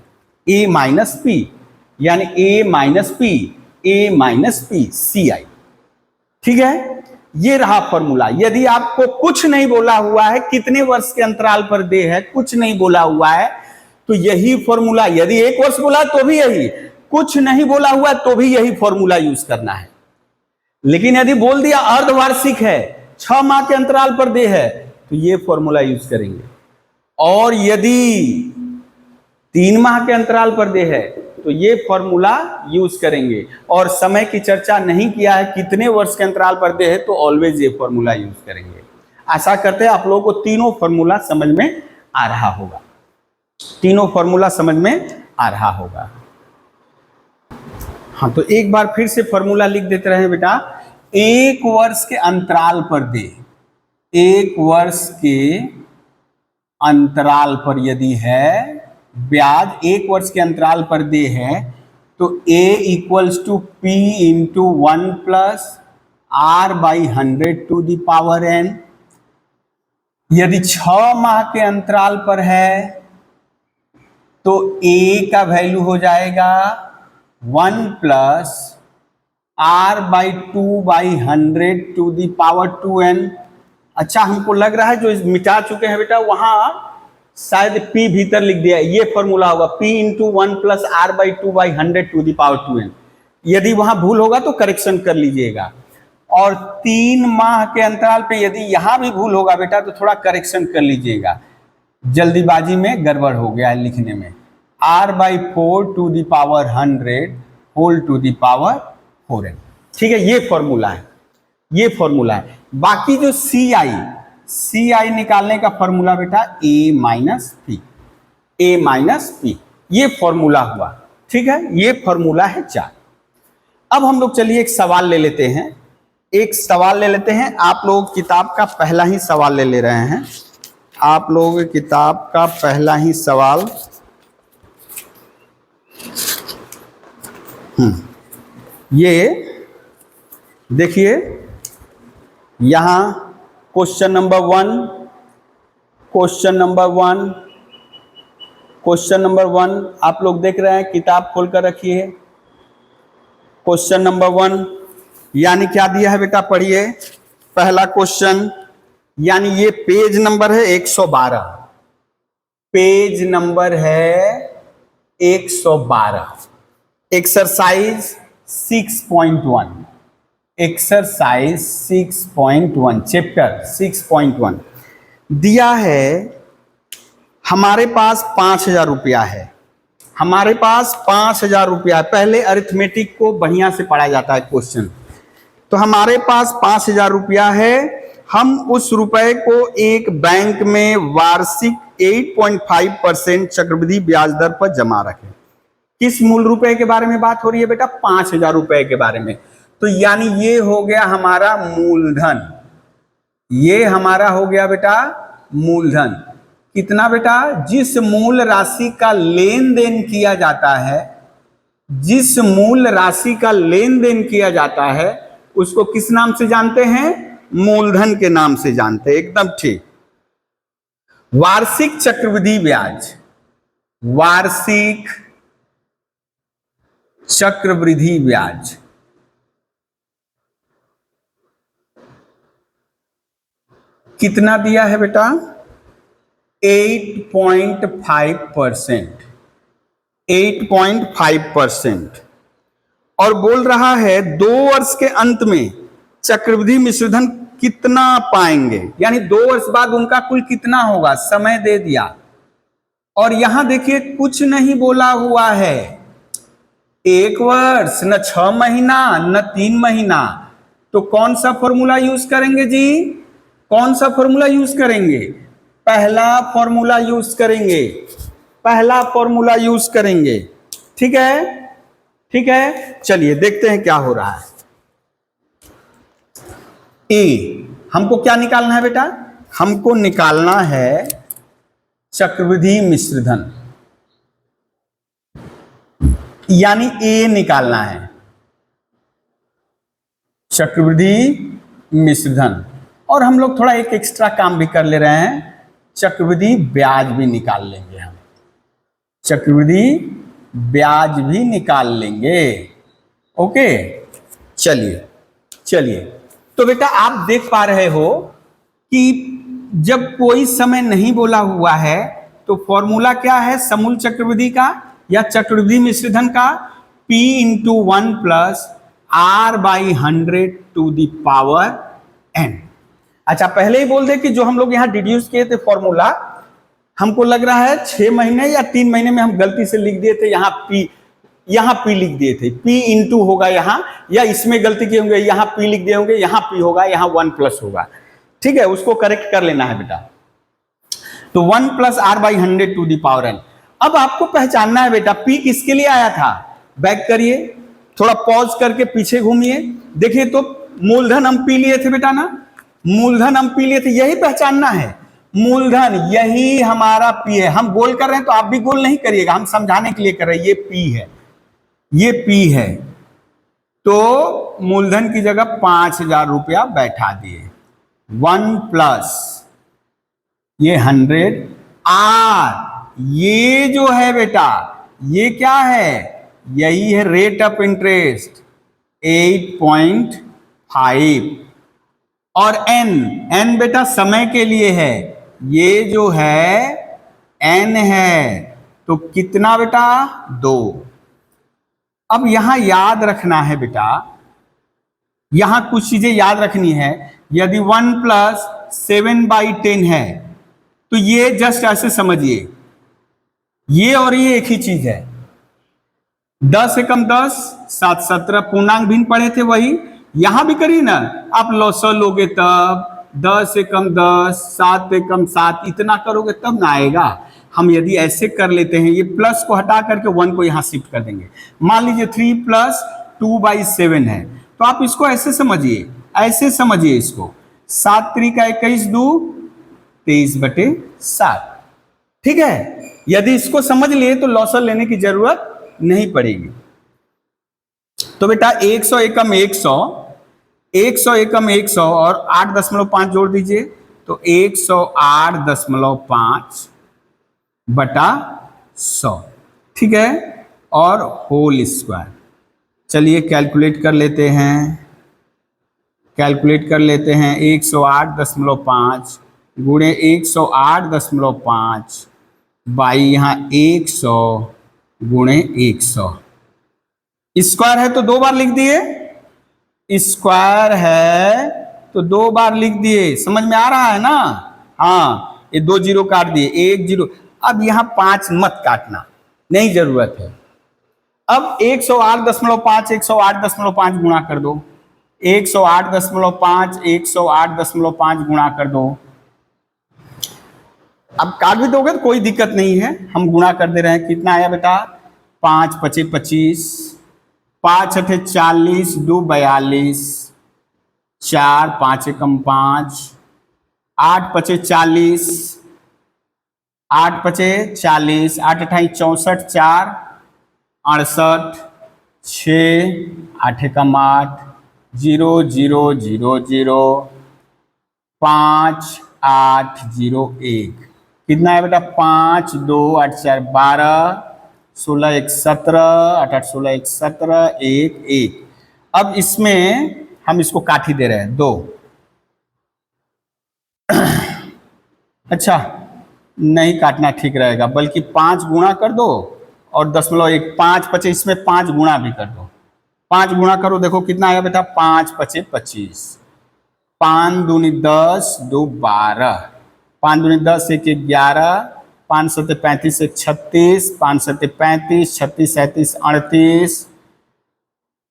A माइनस P, यानी A minus P, A minus P CI। ठीक है, ये रहा फॉर्मूला। यदि आपको कुछ नहीं बोला हुआ है, कितने वर्ष के अंतराल पर दे है, कुछ नहीं बोला हुआ है, तो यही फॉर्मूला, यदि 1 वर्ष बोला तो भी यही, कुछ नहीं बोला हुआ तो भी यही फॉर्मूला यूज करना है। लेकिन यदि बोल दिया अर्धवार्षिक है, 6 माह के अंतराल पर दे है, तो ये फॉर्मूला यूज करेंगे। और यदि 3 माह के अंतराल पर दे है तो ये फॉर्मूला यूज करेंगे। और समय की चर्चा नहीं किया है, कितने वर्ष के अंतराल पर दे है, तो ऑलवेज ये फॉर्मूला यूज करेंगे। आशा करते हैं आप लोगों को तीनों फॉर्मूला समझ में आ रहा होगा, तीनों फॉर्मूला समझ में आ रहा होगा। हाँ, तो एक बार फिर से फॉर्मूला लिख देते रहे बेटा। एक वर्ष के अंतराल पर दे, एक वर्ष के अंतराल पर यदि है ब्याज, एक वर्ष के अंतराल पर दे है, तो a equals to p into 1 plus r by 100 to the power n। यदि 6 माह के अंतराल पर है तो a का वैल्यू हो जाएगा 1 plus r by 2 by 100 to the power 2n। अच्छा, हमको लग रहा है जो मिटा चुके हैं बेटा वहां शायद p भीतर लिख दिया, ये फॉर्मूला होगा p into 1 plus r by 2 by 100 to the power 2n। यदि वहां भूल होगा तो करेक्शन कर लीजिएगा। और 3 माह के अंतराल पे यदि यहां भी भूल होगा बेटा तो थोड़ा करेक्शन कर लीजिएगा, जल्दीबाजी में गड़बड़ हो गया है लिखने में। r by 4 to the power 100 whole to the power 4n। ठीक है, ये फॉर्मूला है, ये फॉर्मूला है। बाकी जो CI निकालने का फॉर्मूला बेटा a माइनस पी, ये फॉर्मूला हुआ। ठीक है, ये फॉर्मूला है 4। अब हम लोग चलिए एक सवाल ले लेते हैं, एक सवाल ले लेते हैं। आप लोग किताब का पहला ही सवाल ले रहे हैं, आप लोग किताब का पहला ही सवाल। ये देखिए, यहां क्वेश्चन नंबर 1, क्वेश्चन नंबर 1 आप लोग देख रहे हैं, किताब खोलकर रखिए। क्वेश्चन नंबर 1 यानी क्या दिया है बेटा, पढ़िए। पहला क्वेश्चन, यानी ये पेज नंबर है 112, पेज नंबर है 112। एक्सरसाइज 6.1, एक्सरसाइज 6.1, चैप्टर 6.1 दिया है। हमारे पास 5,000 रुपया है, हमारे पास 5,000 रुपया है। पहले अरिथमेटिक को बढ़िया से पढ़ा जाता है क्वेश्चन। तो हमारे पास 5,000 रुपया है, हम उस रुपए को एक बैंक में वार्षिक 8.5% चक्रवृद्धि ब्याज दर पर जमा रखें। किस मूल रुपए के बारे में बात हो रही है बेटा, 5,000 रुपए के बारे में। तो यानी ये हो गया हमारा मूलधन, ये हमारा हो गया बेटा मूलधन। कितना बेटा, जिस मूल राशि का लेन देन किया जाता है, जिस मूल राशि का लेन देन किया जाता है उसको किस नाम से जानते हैं, मूलधन के नाम से जानते हैं। एकदम ठीक। वार्षिक चक्रवृद्धि ब्याज, वार्षिक चक्रवृद्धि ब्याज कितना दिया है बेटा, 8.5%, 8.5%। और बोल रहा है 2 वर्ष के अंत में चक्रवृद्धि मिश्रधन कितना पाएंगे, यानी 2 वर्ष बाद उनका कुल कितना होगा, समय दे दिया। और यहां देखिए कुछ नहीं बोला हुआ है, 1 वर्ष न 6 महीना न 3 महीना। तो कौन सा फॉर्मूला यूज करेंगे जी, कौन सा फॉर्मूला यूज करेंगे, पहला फॉर्मूला यूज करेंगे, पहला फॉर्मूला यूज करेंगे। ठीक है, ठीक है, चलिए देखते हैं क्या हो रहा है। ए, हमको क्या निकालना है बेटा, हमको निकालना है चक्रवृद्धि मिश्रधन, यानी ए निकालना है, चक्रवृद्धि मिश्रधन। और हम लोग थोड़ा एक एक्स्ट्रा काम भी कर ले रहे हैं, चक्रवृद्धि ब्याज भी निकाल लेंगे हम, चक्रवृद्धि ब्याज भी निकाल लेंगे। ओके, चलिए चलिए। तो बेटा आप देख पा रहे हो कि जब कोई समय नहीं बोला हुआ है तो फॉर्मूला क्या है समूल चक्रवृद्धि का या चक्रवृद्धि मिश्रधन का, P into 1 plus R by 100 to the power n। अच्छा, पहले ही बोल दे कि जो हम लोग यहाँ डिड्यूस किए थे फॉर्मूला, हमको लग रहा है 6 महीने या 3 महीने में हम गलती से लिख दिए थे यहाँ P यहां P लिख दिए थे, P इंटू होगा यहां, या इसमें गलती किए होंगे, यहां P लिख दिए होंगे, यहां P होगा, यहां 1 प्लस होगा। ठीक है, उसको करेक्ट कर लेना है बेटा। तो 1 plus R by 100 to the power n। अब आपको पहचानना है बेटा P किसके लिए आया था। बैक करिए, थोड़ा पॉज करके पीछे घूमिए, देखिए तो मूलधन हम P लिए थे बेटा ना, मूलधन हम P लिए थे, यही पहचानना है। मूलधन यही हमारा P है। हम गोल कर रहे हैं तो आप भी गोल नहीं करिएगा, हम समझाने के लिए कर रहे हैं। ये P है, ये P है। तो मूलधन की जगह 5000 रुपया बैठा दिए। 1 प्लस ये 100 आर, ये जो है बेटा ये क्या है, यही है रेट ऑफ इंटरेस्ट 8.5। और n बेटा समय के लिए है, ये जो है n है, तो कितना बेटा 2। अब यहां याद रखना है बेटा, यहां कुछ चीजें याद रखनी है। यदि 1 प्लस 7/10 है तो ये जस्ट ऐसे समझिए, ये और ये एक ही चीज है। 10 एकम 10, 7 17 पूर्णांक भिन्न पढ़े थे, वही यहां भी करिए ना आप। लॉसर लोगे तब 10 एकम 10, 7 एकम 7, इतना करोगे तब ना आएगा। हम यदि ऐसे कर लेते हैं, ये प्लस को हटा करके 1 को यहां शिफ्ट कर देंगे। मान लीजिए 3 प्लस 2/7 है, तो आप इसको ऐसे समझिए, ऐसे समझिए इसको। 7 3 का 21 2 23/7। ठीक है, यदि इसको समझ लिए तो लॉसर लेने की जरूरत नहीं पड़ेगी। तो बेटा 100 एकम 100, 100 एकम 100 और 8.5 जोड़ दीजिए, तो 108.5 बटा 100। ठीक है, और होल स्क्वायर। चलिए कैलकुलेट कर लेते हैं, कैलकुलेट कर लेते हैं। 108.5 गुणे 108.5 बाई यहाँ 100 गुणे 100। स्क्वायर है तो 2 बार लिख दिए, स्क्वायर है तो 2 बार लिख दिए। समझ में आ रहा है ना। हाँ, ये 2 जीरो काट दिए, 1 जीरो। अब यहाँ 5 मत काटना, नहीं जरूरत है। अब 108.5 108.5 गुणा कर दो, 108.5 108.5 गुणा कर दो। अब काट भी दोगे तो कोई दिक्कत नहीं है, हम गुणा कर दे रहे हैं। कितना आया बेटा, 5 5 25, 5 8 40, 2 42, 4 5 एकम 5, 8 5 40, 8 5 40, 8 8 64, 4 68, 6 8 एकम 8, 0 0 0 0, 5 8 0 1। कितना है बेटा, 5 2 8 4 12, 16 1 17, 8 8 16 1 17, 1 1। अब इसमें हम इसको काट ही दे रहे हैं 2। अच्छा, नहीं काटना ठीक रहेगा, बल्कि 5 गुणा कर दो और 0.1, 5 5 इसमें 5 गुणा भी कर दो। 5 गुणा करो, देखो कितना आया बेटा, 5 5 25, 5 दूनी 10, 2 12, 5 दूनी 10 1 11, 5 7 35 1 36, 5 7 35, 36 37 38,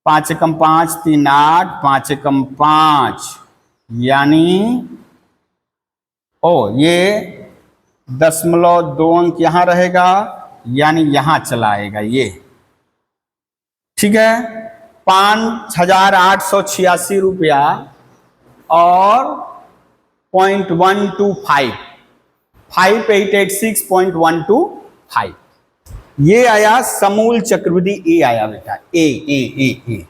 5 एकम 5 3 8, 5 एकम 5, यानी ये 0.2 अंक यहाँ रहेगा, यानी यहाँ चला आएगा ये। ठीक है, 5886 रुपया और 0.125, 5886.125 ये आया समूल चक्रवृद्धि। ए आया बेटा, ए ए ए ए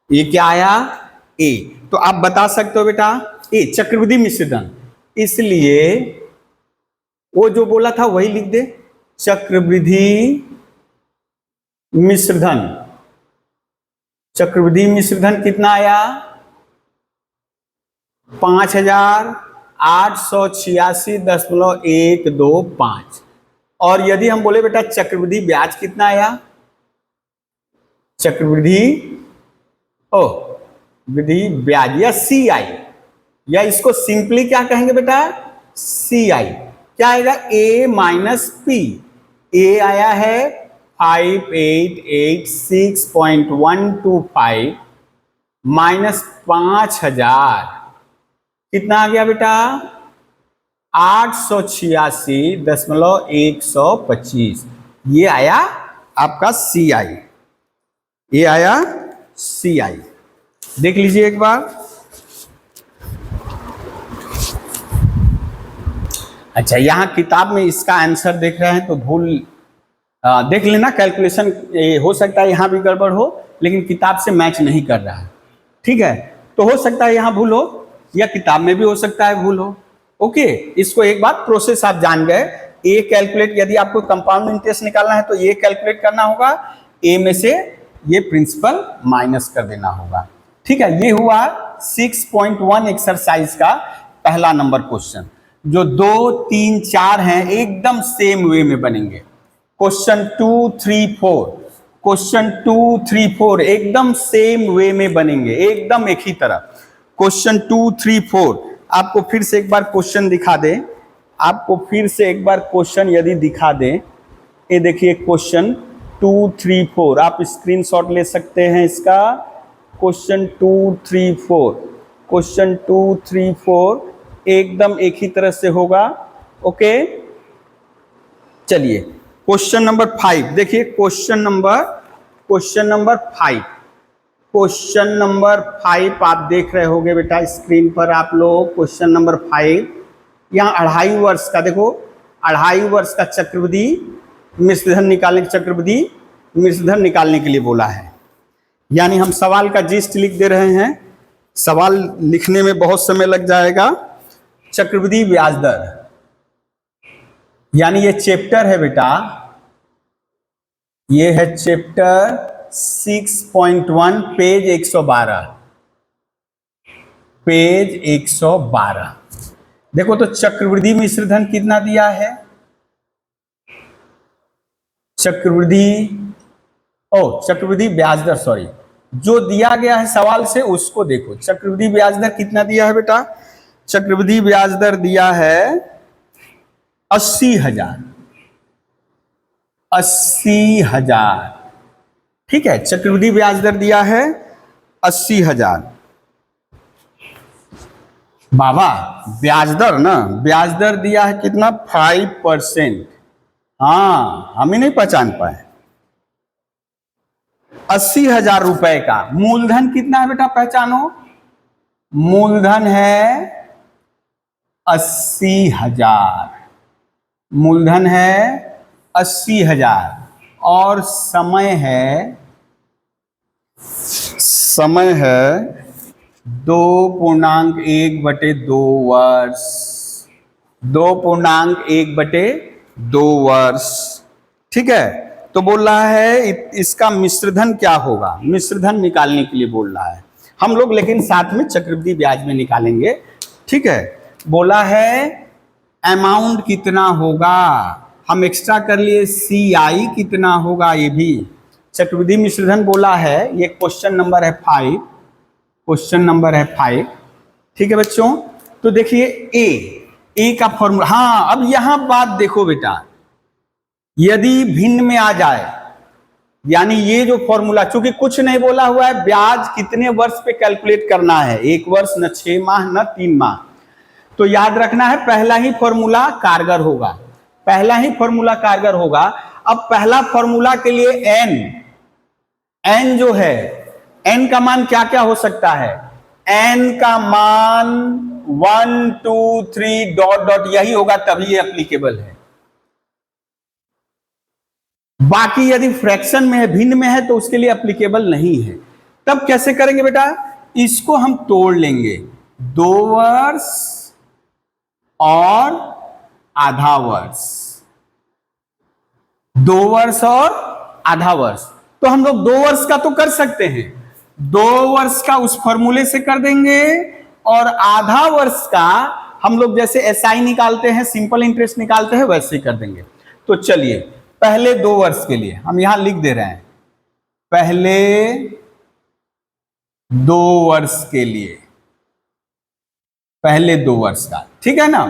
ये क्या आया, ए। तो आप बता सकते हो बेटा ए चक्रवृद्धि मिश्रधन, इसलिए वो जो बोला था वही लिख दे, चक्रवृद्धि मिश्रधन। चक्रवृद्धि मिश्रधन कितना आया, 5886.125। और यदि हम बोले बेटा चक्रवृद्धि ब्याज कितना आया, चक्रवृद्धि वृद्धि ब्याज या CI, या इसको सिंपली क्या कहेंगे बेटा, CI। क्या आएगा, A माइनस P। A आया है 5886.125 माइनस 5000 कितना आ गया बेटा? 886.125। ये आया आपका सी आई, ये आया सी आई। देख लीजिए एक बार। अच्छा, यहां किताब में इसका आंसर देख रहे हैं तो भूल देख लेना, कैलकुलेशन हो सकता है यहां भी गड़बड़ हो, लेकिन किताब से मैच नहीं कर रहा है। ठीक है, तो हो सकता है यहां भूल हो या किताब में भी हो सकता है भूल हो। ओके, इसको एक बात प्रोसेस आप जान गए। ए कैलकुलेट, यदि आपको कंपाउंड इंटरेस्ट निकालना है तो ये कैलकुलेट करना होगा, ए में से ये प्रिंसिपल माइनस कर देना होगा। ठीक है, ये हुआ 6.1 एक्सरसाइज का पहला नंबर क्वेश्चन। जो 2, 3, 4 हैं एकदम सेम वे में बनेंगे। क्वेश्चन 2, 3, 4, क्वेश्चन 2, 3, 4 एकदम सेम वे में बनेंगे, एकदम एक ही तरह। क्वेश्चन 2, 3, 4 आपको फिर से एक बार क्वेश्चन दिखा दें, आपको फिर से एक बार क्वेश्चन यदि दिखा दें, ये देखिए क्वेश्चन 2, 3, 4 आप स्क्रीनशॉट ले सकते हैं इसका। क्वेश्चन 2, 3, 4, क्वेश्चन 2, 3, 4 एकदम एक ही तरह से होगा। ओके, चलिए क्वेश्चन नंबर 5 देखिए। क्वेश्चन नंबर 5, क्वेश्चन नंबर 5 आप देख रहे होंगे बेटा स्क्रीन पर आप लोग। क्वेश्चन नंबर 5 यहाँ 2.5 वर्ष का, देखो 2.5 वर्ष का चक्रवृद्धि मिश्रधन निकालने, चक्रवृद्धि मिश्रधन निकालने के लिए बोला है। यानी हम सवाल का जिस्ट लिख दे रहे हैं, सवाल लिखने में बहुत समय लग जाएगा। चक्रवृद्धि ब्याज दर, यानी ये चैप्टर है बेटा, ये है चैप्टर 6.1 पेज 112, पेज 112। देखो तो चक्रवृद्धि मिश्रधन कितना दिया है? चक्रवृद्धि ब्याज दर, सॉरी, जो दिया गया है सवाल से उसको देखो। चक्रवृद्धि ब्याज दर कितना दिया है बेटा? चक्रवृद्धि ब्याज दर दिया है 80,000, 80,000। ठीक है, चक्रवृद्धि ब्याज दर दिया है 80,000। बाबा ब्याज दर ना, ब्याज दर दिया है कितना? 5%। हाँ, हम ही नहीं पहचान पाए। 80,000 रुपए का मूलधन कितना है बेटा? पहचानो, मूलधन है 80,000, मूलधन है 80,000 और समय है 2.1/2 वर्ष, 2.1/2 वर्ष। ठीक है, तो बोल रहा है इसका मिश्रधन क्या होगा, मिश्रधन निकालने के लिए बोल रहा है हम लोग, लेकिन साथ में चक्रवृद्धि ब्याज में निकालेंगे। ठीक है, बोला है अमाउंट कितना होगा, हम एक्स्ट्रा कर लिए CI कितना होगा, ये भी चक्रवृद्धि मिश्रधन बोला है। ये क्वेश्चन नंबर है 5, क्वेश्चन नंबर है 5। ठीक है बच्चों, तो देखिए ए का फॉर्मूला। हाँ, अब यहां बात देखो बेटा, यदि भिन्न में आ जाए, यानी ये जो फॉर्मूला, चूंकि कुछ नहीं बोला हुआ है ब्याज कितने वर्ष पे कैलकुलेट करना है, 1 वर्ष न 6 माह न 3 माह, तो याद रखना है पहला ही फॉर्मूला कारगर होगा, पहला ही फॉर्मूला कारगर होगा। अब पहला फॉर्मूला के लिए एन जो है, एन का मान क्या क्या हो सकता है? एन का मान 1, 2, 3 डॉट डॉट यही होगा, तभी ये एप्लीकेबल है। बाकी यदि फ्रैक्शन में है, भिन्न में है, तो उसके लिए एप्लीकेबल नहीं है। तब कैसे करेंगे बेटा? इसको हम तोड़ लेंगे, 2 वर्ष और आधा वर्ष, 2 वर्ष और आधा वर्ष। तो हम लोग 2 वर्ष का तो कर सकते हैं, 2 वर्ष का उस फॉर्मूले से कर देंगे, और आधा वर्ष का हम लोग जैसे SI निकालते हैं, सिंपल इंटरेस्ट निकालते हैं, वैसे ही कर देंगे। तो चलिए पहले 2 वर्ष के लिए हम यहां लिख दे रहे हैं, पहले 2 वर्ष के लिए, पहले 2 वर्ष का। ठीक है ना,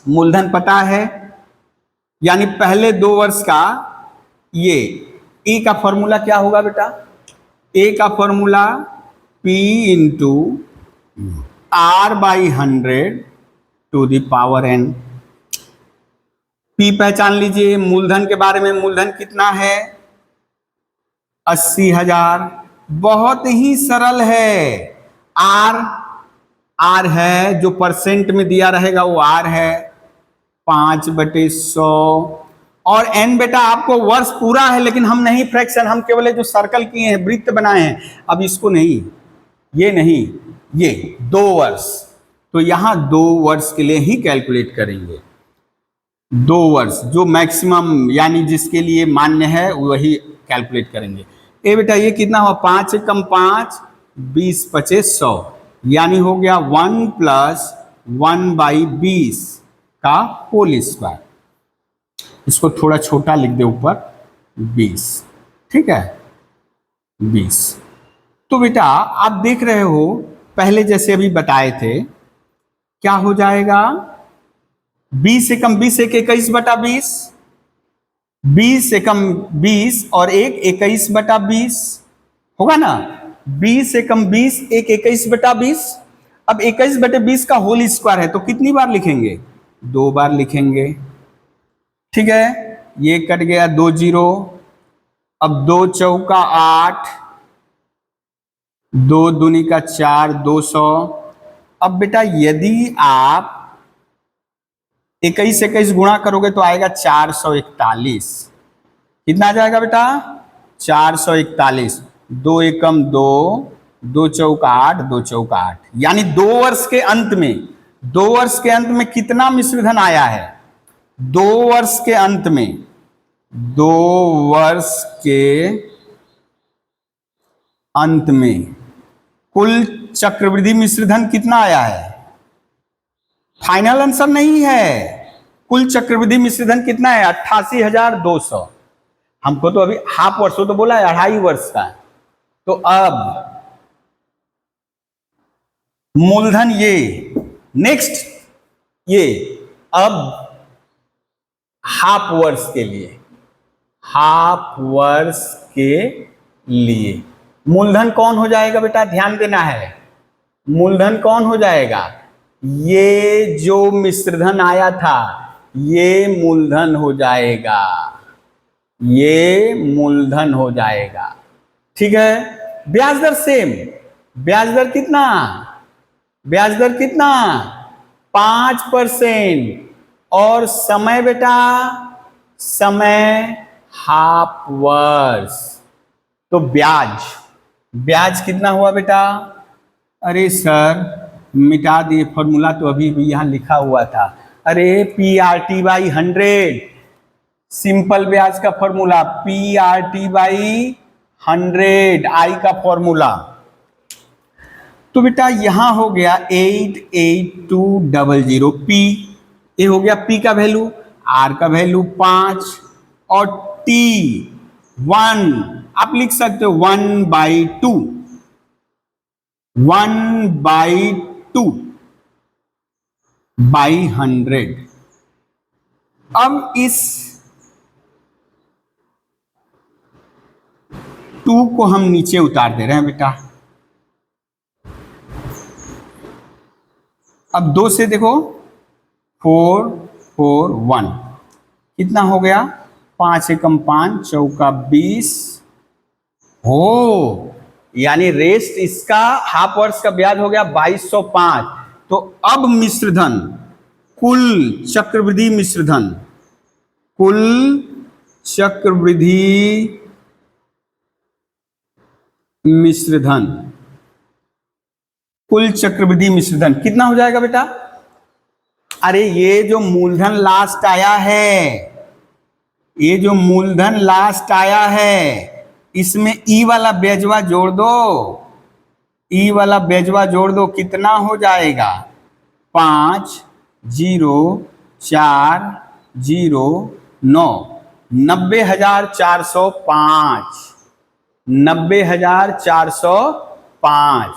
मूलधन पता है, यानी पहले 2 वर्ष का ये ए का फॉर्मूला क्या होगा बेटा? ए का formula P into R by 100 to the power n। P पहचान लीजिए। मूलधन के बारे में, मूलधन कितना है? 80,000। बहुत ही सरल है। R है, जो परसेंट में दिया रहेगा वो R है, 5/100। और n बेटा आपको वर्ष पूरा है, लेकिन हम नहीं फ्रैक्शन, हम केवल जो सर्कल किए हैं, वृत्त बनाए हैं। अब इसको नहीं, ये नहीं, ये 2 वर्ष, तो यहां 2 वर्ष के लिए ही कैलकुलेट करेंगे। 2 वर्ष जो मैक्सिमम यानी जिसके लिए मान्य है वही कैलकुलेट करेंगे। ए बेटा ये कितना हुआ? 5 एकम 5, 20/25 100, यानी हो गया 1 + 1/20 का होल स्क्वायर। इसको थोड़ा छोटा लिख दे ऊपर, 20, ठीक है, 20। तो बेटा आप देख रहे हो, पहले जैसे अभी बताए थे, क्या हो जाएगा? 20 एकम 20 एक 21/20, 20 एकम 20 और एक 21/20 होगा ना। 20 एकम 20 एक 21/20। अब 21/20 का होल स्क्वायर है तो कितनी बार लिखेंगे? 2 बार लिखेंगे, ठीक है। ये कट गया 2 0। अब 2 चौका 8, 2 दूनी का 4, 200। अब बेटा यदि आप 21 गुणा करोगे तो आएगा 441। कितना आ जाएगा बेटा? 441। 2 एकम 2, 2 चौका 8, 2 चौका 8, यानी 2 वर्ष के अंत में, 2 वर्ष के अंत में कितना मिश्रधन आया है? 2 वर्ष के अंत में, 2 वर्ष के अंत में कुल चक्रवृद्धि मिश्रधन कितना आया है? फाइनल आंसर नहीं है। कुल चक्रवृद्धि मिश्रधन कितना है? 88,200। हमको तो अभी हाफ वर्ष तो बोला है, 2.5 वर्ष का। तो अब मूलधन ये, नेक्स्ट ये, अब हाफ वर्ष के लिए, हाफ वर्ष के लिए मूलधन कौन हो जाएगा बेटा? ध्यान देना है, मूलधन कौन हो जाएगा? ये जो मिश्रधन आया था ये मूलधन हो जाएगा, ये मूलधन हो जाएगा, ठीक है। ब्याज दर सेम, ब्याज दर कितना? ब्याज दर कितना? 5%। और समय बेटा, समय हाफ वर्ष। तो ब्याज, ब्याज कितना हुआ बेटा? अरे सर मिटा दिए फॉर्मूला, तो अभी भी यहां लिखा हुआ था। अरे PRT/100, सिंपल ब्याज का फॉर्मूला PRT/100, आई का फॉर्मूला। तो बेटा यहां हो गया 88200। P, ये हो गया P का वैल्यू, R का वैल्यू 5 और T 1, आप लिख सकते हो 1/2, 1/2/100। अब इस 2 को हम नीचे उतार दे रहे हैं बेटा। अब 2 से देखो, 4 4 1, कितना हो गया? 5 एकम 5, चौका 20 हो, यानी रेस्ट इसका हाफ वर्ष का ब्याज हो गया 2205। तो अब मिश्रधन, कुल चक्रवृद्धि मिश्रधन, कुल चक्रवृद्धि मिश्रधन, कुल चक्रवृद्धि मिश्रधन कितना हो जाएगा बेटा? अरे ये जो मूलधन लास्ट आया है, ये जो मूलधन लास्ट आया है, इसमें ई वाला ब्याजवा जोड़ दो, ई वाला ब्याजवा जोड़ दो, कितना हो जाएगा? 50,409, 90,405, 90,405।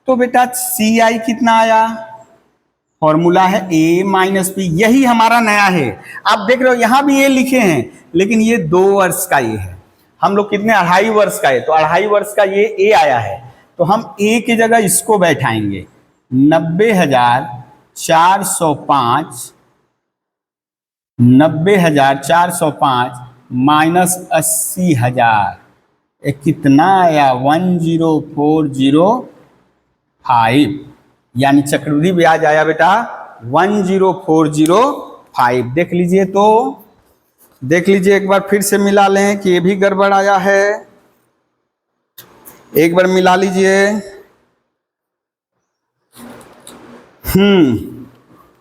तो बेटा CI कितना आया? फॉर्मूला है a माइनस बी, यही हमारा नया है। आप देख रहे हो यहां भी ये लिखे हैं, लेकिन ये 2 वर्ष का ये है। हम लोग कितने 2.5 वर्ष का है, तो 2.5 वर्ष का ये a आया है, तो हम a की जगह इसको बैठाएंगे 90,405 90,405 माइनस 80,000, ये कितना आया 10405, यानी चक्रवृद्धि ब्याज आया बेटा 10405। देख लीजिए, तो देख लीजिए एक बार फिर से मिला लें कि ये भी गड़बड़ आया है, एक बार मिला लीजिए।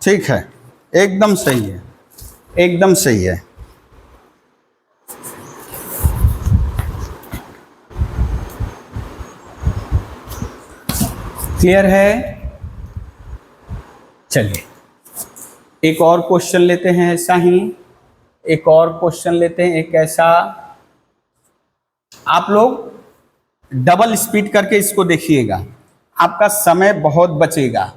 ठीक है, एकदम सही है, एकदम सही है। क्लियर है? चलिए एक और क्वेश्चन लेते हैं, ऐसा ही एक और क्वेश्चन लेते हैं, एक ऐसा। आप लोग डबल स्पीड करके इसको देखिएगा, आपका समय बहुत बचेगा।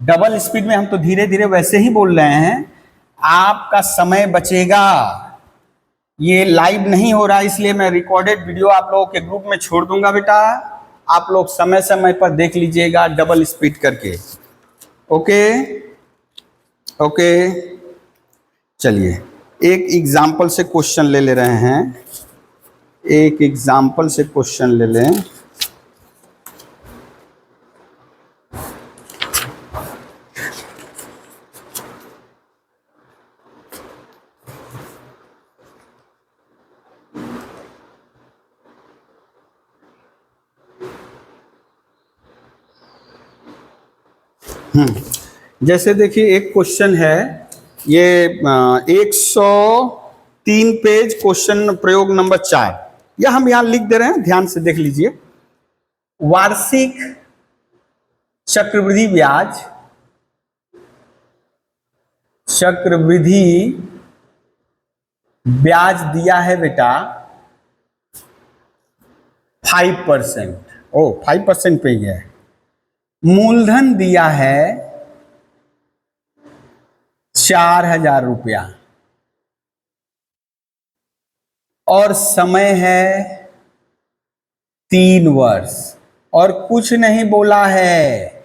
डबल स्पीड में हम तो धीरे धीरे वैसे ही बोल रहे हैं, आपका समय बचेगा। ये लाइव नहीं हो रहा, इसलिए मैं रिकॉर्डेड वीडियो आप लोगों के ग्रुप में छोड़ दूंगा बेटा, आप लोग समय समय पर देख लीजिएगा डबल स्पीड करके। ओके ओके, चलिए एक एग्जाम्पल से क्वेश्चन ले रहे हैं, एक एग्जाम्पल से क्वेश्चन ले लें। जैसे देखिए एक क्वेश्चन है, ये 103 पेज क्वेश्चन प्रयोग नंबर 4, या हम यहां लिख दे रहे हैं, ध्यान से देख लीजिए। वार्षिक चक्रवृद्धि ब्याज, चक्रवृद्धि ब्याज दिया है बेटा 5%, 5% पे ही है। मूलधन दिया है 4,000 रुपया और समय है 3 वर्ष, और कुछ नहीं बोला है,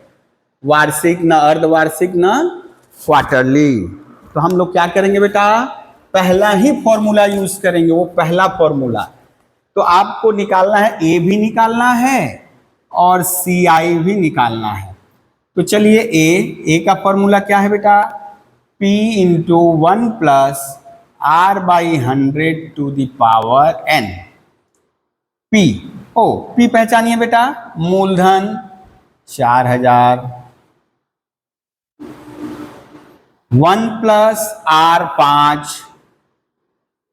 वार्षिक ना अर्धवार्षिक ना क्वार्टरली। तो हम लोग क्या करेंगे बेटा, पहला ही फॉर्मूला यूज करेंगे, वो पहला फॉर्मूला। तो आपको निकालना है, ए भी निकालना है और CI भी निकालना है। तो चलिए ए का फॉर्मूला क्या है बेटा, P into 1 plus R by 100 to the power N। P पहचानिए बेटा, मूलधन 4,000, 1 प्लस R 5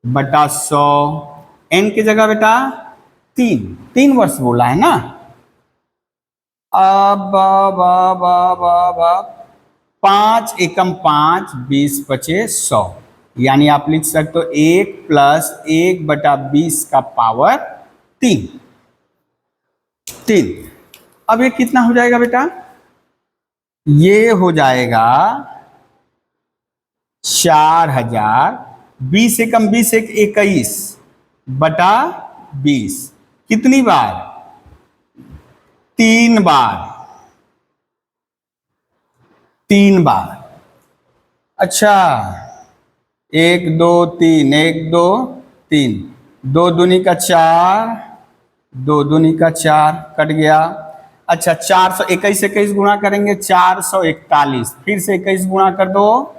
बटा 100, N की जगह बेटा 3 वर्ष बोला है ना। अब 5 एकम 5, 20 पचे 100, यानी आप लिख सकते हो 1 प्लस 1 बटा 20 का पावर 3। अब ये कितना हो जाएगा बेटा, ये हो जाएगा 4,000, 20 एकम 20 एक 21 बटा 20, कितनी बार, 3 बार। अच्छा 1 2 3, 1 2 3, 2 दूनी का 4, 2 दूनी का 4 कट गया। अच्छा 421 से 21 गुणा करेंगे 441, फिर से 21 गुणा कर दो,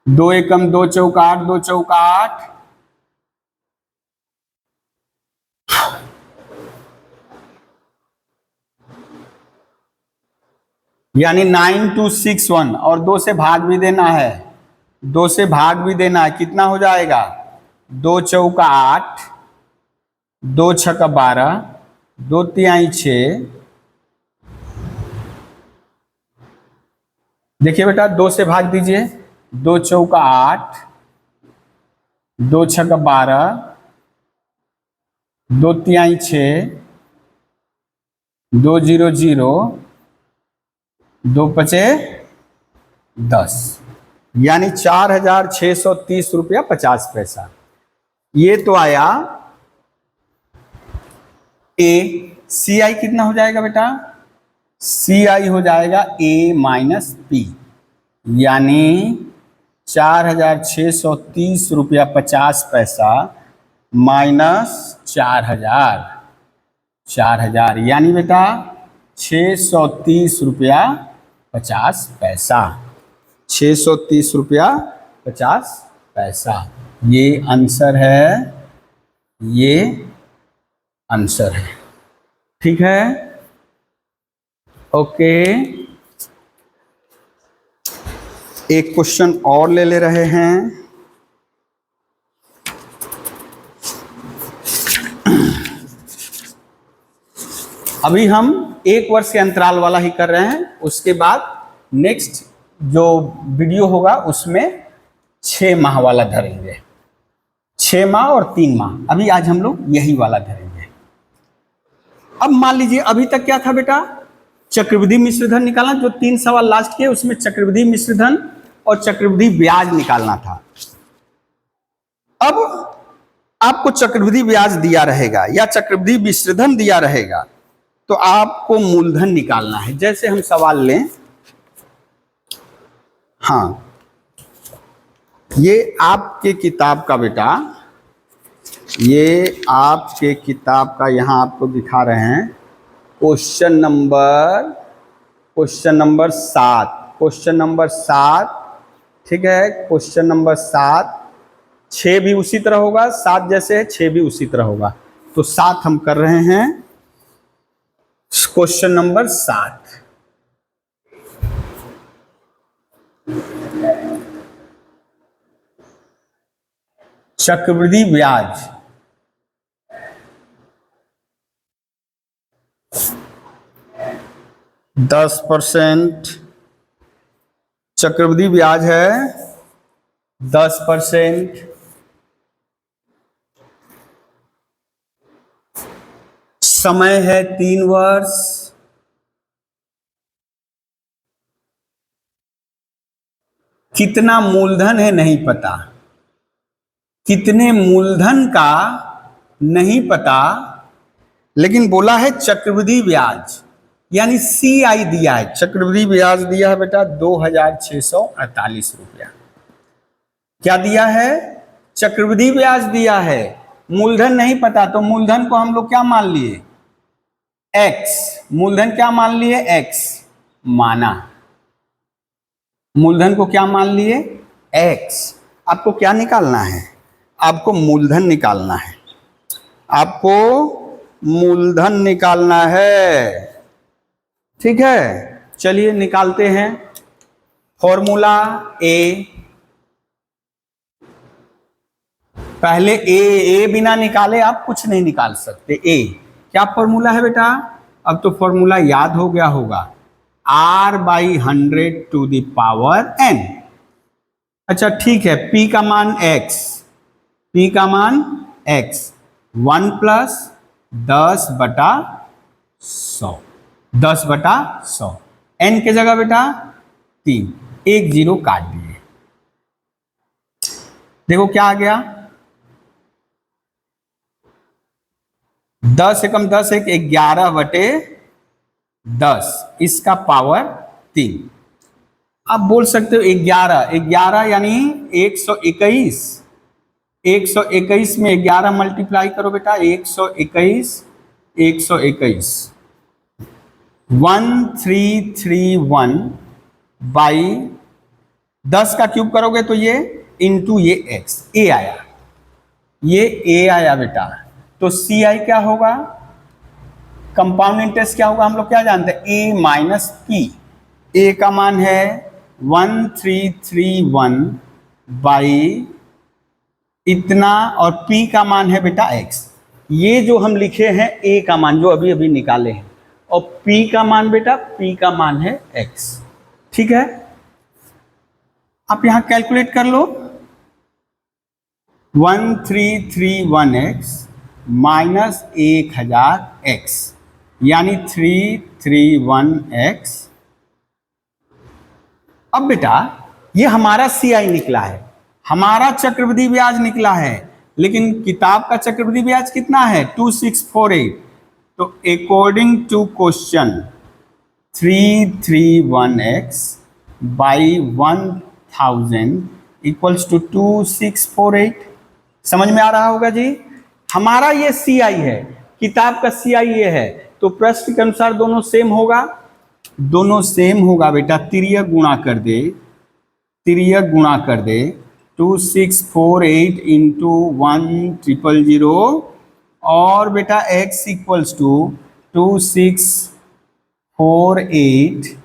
2 एकम 2 चौका 8, 2 चौका 8, यानी 9261, और 2 से भाग भी देना है, 2 से भाग भी देना है, कितना हो जाएगा, 2 चौका 8, 2 छक्का 12, 2 तिहाई 6। देखिए बेटा 2 से भाग दीजिए, 2 चौका 8, 2 छक्का 12, 2 तिहाई 6, 2 0 0, दो पचे 10, यानी 4,630 रुपया 50 पैसा। ये तो आया ए। सी आई कितना हो जाएगा बेटा? सी आई हो जाएगा ए माइनस पी, यानी 4,630 रुपया 50 पैसा माइनस 4,000, यानी बेटा 630 रुपया 50 पैसा। 630 रुपया 50 पैसा, ये आंसर है, ये आंसर है। ठीक है, ओके। एक क्वेश्चन और ले रहे हैं। अभी हम 1 वर्ष के अंतराल वाला ही कर रहे हैं, उसके बाद नेक्स्ट जो वीडियो होगा उसमें 6 माह वाला धरेंगे, 6 माह और 3 माह। अभी आज हम लोग यही वाला धरेंगे। अब मान लीजिए अभी तक क्या था बेटा? चक्रवृद्धि मिश्रधन निकालना, जो 3 सवाल लास्ट के उसमें चक्रवृद्धि मिश्रधन और चक्रवृद्धि ब्याज निकालना था। अब आपको चक्रवृद्धि ब्याज दिया रहेगा या चक्रवृद्धि मिश्रधन दिया रहेगा, तो आपको मूलधन निकालना है। जैसे हम सवाल लें, हाँ, ये आपके किताब का बेटा, ये आपके किताब का यहां आपको दिखा रहे हैं क्वेश्चन नंबर 7। ठीक है, क्वेश्चन नंबर 7। 6 भी उसी तरह होगा, 7 जैसे है 6 भी उसी तरह होगा। तो 7 हम कर रहे हैं, क्वेश्चन नंबर 7। चक्रवृद्धि ब्याज 10%, चक्रवृद्धि ब्याज है 10%। समय है 3 वर्ष। कितना मूलधन है नहीं पता, कितने मूलधन का नहीं पता, लेकिन बोला है चक्रवृद्धि ब्याज, यानी सी आई दिया है। चक्रवृद्धि ब्याज दिया है बेटा 2,648 रुपया। क्या दिया है? चक्रवृद्धि ब्याज दिया है, मूलधन नहीं पता। तो मूलधन को हम लोग क्या मान लिए? एक्स। मूलधन क्या मान लिए? एक्स माना। मूलधन को क्या मान लिए? एक्स। आपको क्या निकालना है? आपको मूलधन निकालना है, आपको मूलधन निकालना है। ठीक है, चलिए निकालते हैं। फॉर्मूला ए, पहले ए बिना निकाले आप कुछ नहीं निकाल सकते। ए क्या फॉर्मूला है बेटा? अब तो फॉर्मूला याद हो गया होगा, R/100 to the power n। अच्छा ठीक है, P का मान x, P का मान x, 1 + 10/100, 10/100। n के जगह बेटा 3, 1 0 काट दिए। देखो क्या आ गया, 10 एकम 10 एक 11/10, इसका पावर 3। आप बोल सकते हो 11 यानी 121। 121 में 11 मल्टीप्लाई करो बेटा, 121 121 1331/10 का क्यूब करोगे तो ये इंटू ये x, ए आया, ये ए आया बेटा। तो सी आई क्या होगा? कंपाउंड इंटरेस्ट क्या होगा? हम लोग क्या जानते हैं? ए माइनस पी। ए का मान है 1331 इतना, और पी का मान है बेटा x। ये जो हम लिखे हैं ए का मान जो अभी अभी निकाले हैं, और पी का मान बेटा, पी का मान है x। ठीक है, आप यहां कैलकुलेट कर लो, 1331x माइनस 1000x, यानी 331x अब बेटा ये हमारा सीआई निकला है, हमारा चक्रवृद्धि ब्याज निकला है, लेकिन किताब का चक्रवृद्धि ब्याज कितना है 2648। तो according to question 331x by 1000 equals to 2648। समझ में आ रहा होगा जी। हमारा ये सीआई है, किताब का सीआई ये है, तो प्रश्न के अनुसार दोनों सेम होगा, दोनों सेम होगा बेटा। तिर्यक गुणा कर दे, तिर्यक गुणा कर दे 2648 इंटू 1000 और बेटा x इक्वल्स टू 2648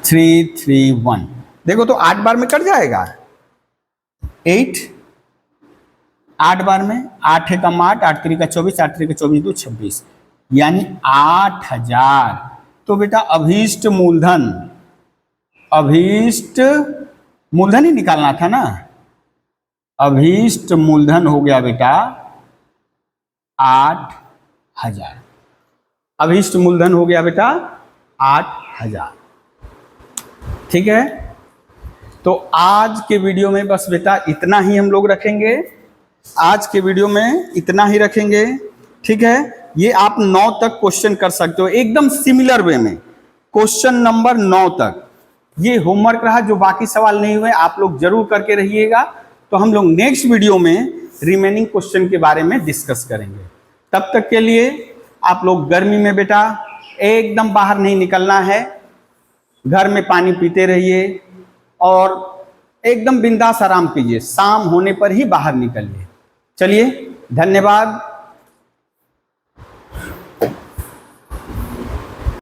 331। देखो तो 8 बार में कट जाएगा, 8 बार में, 8 एकम 8, 8 3 का 24, 8 3 का 24 2 26, यानी 8000। तो बेटा अभीष्ट मूलधन, अभीष्ट मूलधन ही निकालना था ना, अभीष्ट मूलधन हो गया बेटा 8000। अभीष्ट मूलधन हो गया बेटा 8000। ठीक है, तो आज के वीडियो में बस बेटा इतना ही हम लोग रखेंगे, आज के वीडियो में इतना ही रखेंगे। ठीक है, ये आप 9 तक क्वेश्चन कर सकते हो एकदम सिमिलर वे में, क्वेश्चन नंबर 9 तक। ये होमवर्क रहा, जो बाकी सवाल नहीं हुए आप लोग जरूर करके रहिएगा। तो हम लोग नेक्स्ट वीडियो में रिमेनिंग क्वेश्चन के बारे में डिस्कस करेंगे। तब तक के लिए आप लोग गर्मी में बेटा एकदम बाहर नहीं निकलना है, घर में पानी पीते रहिए और एकदम बिंदास आराम कीजिए, शाम होने पर ही बाहर निकलिए। चलिए, धन्यवाद।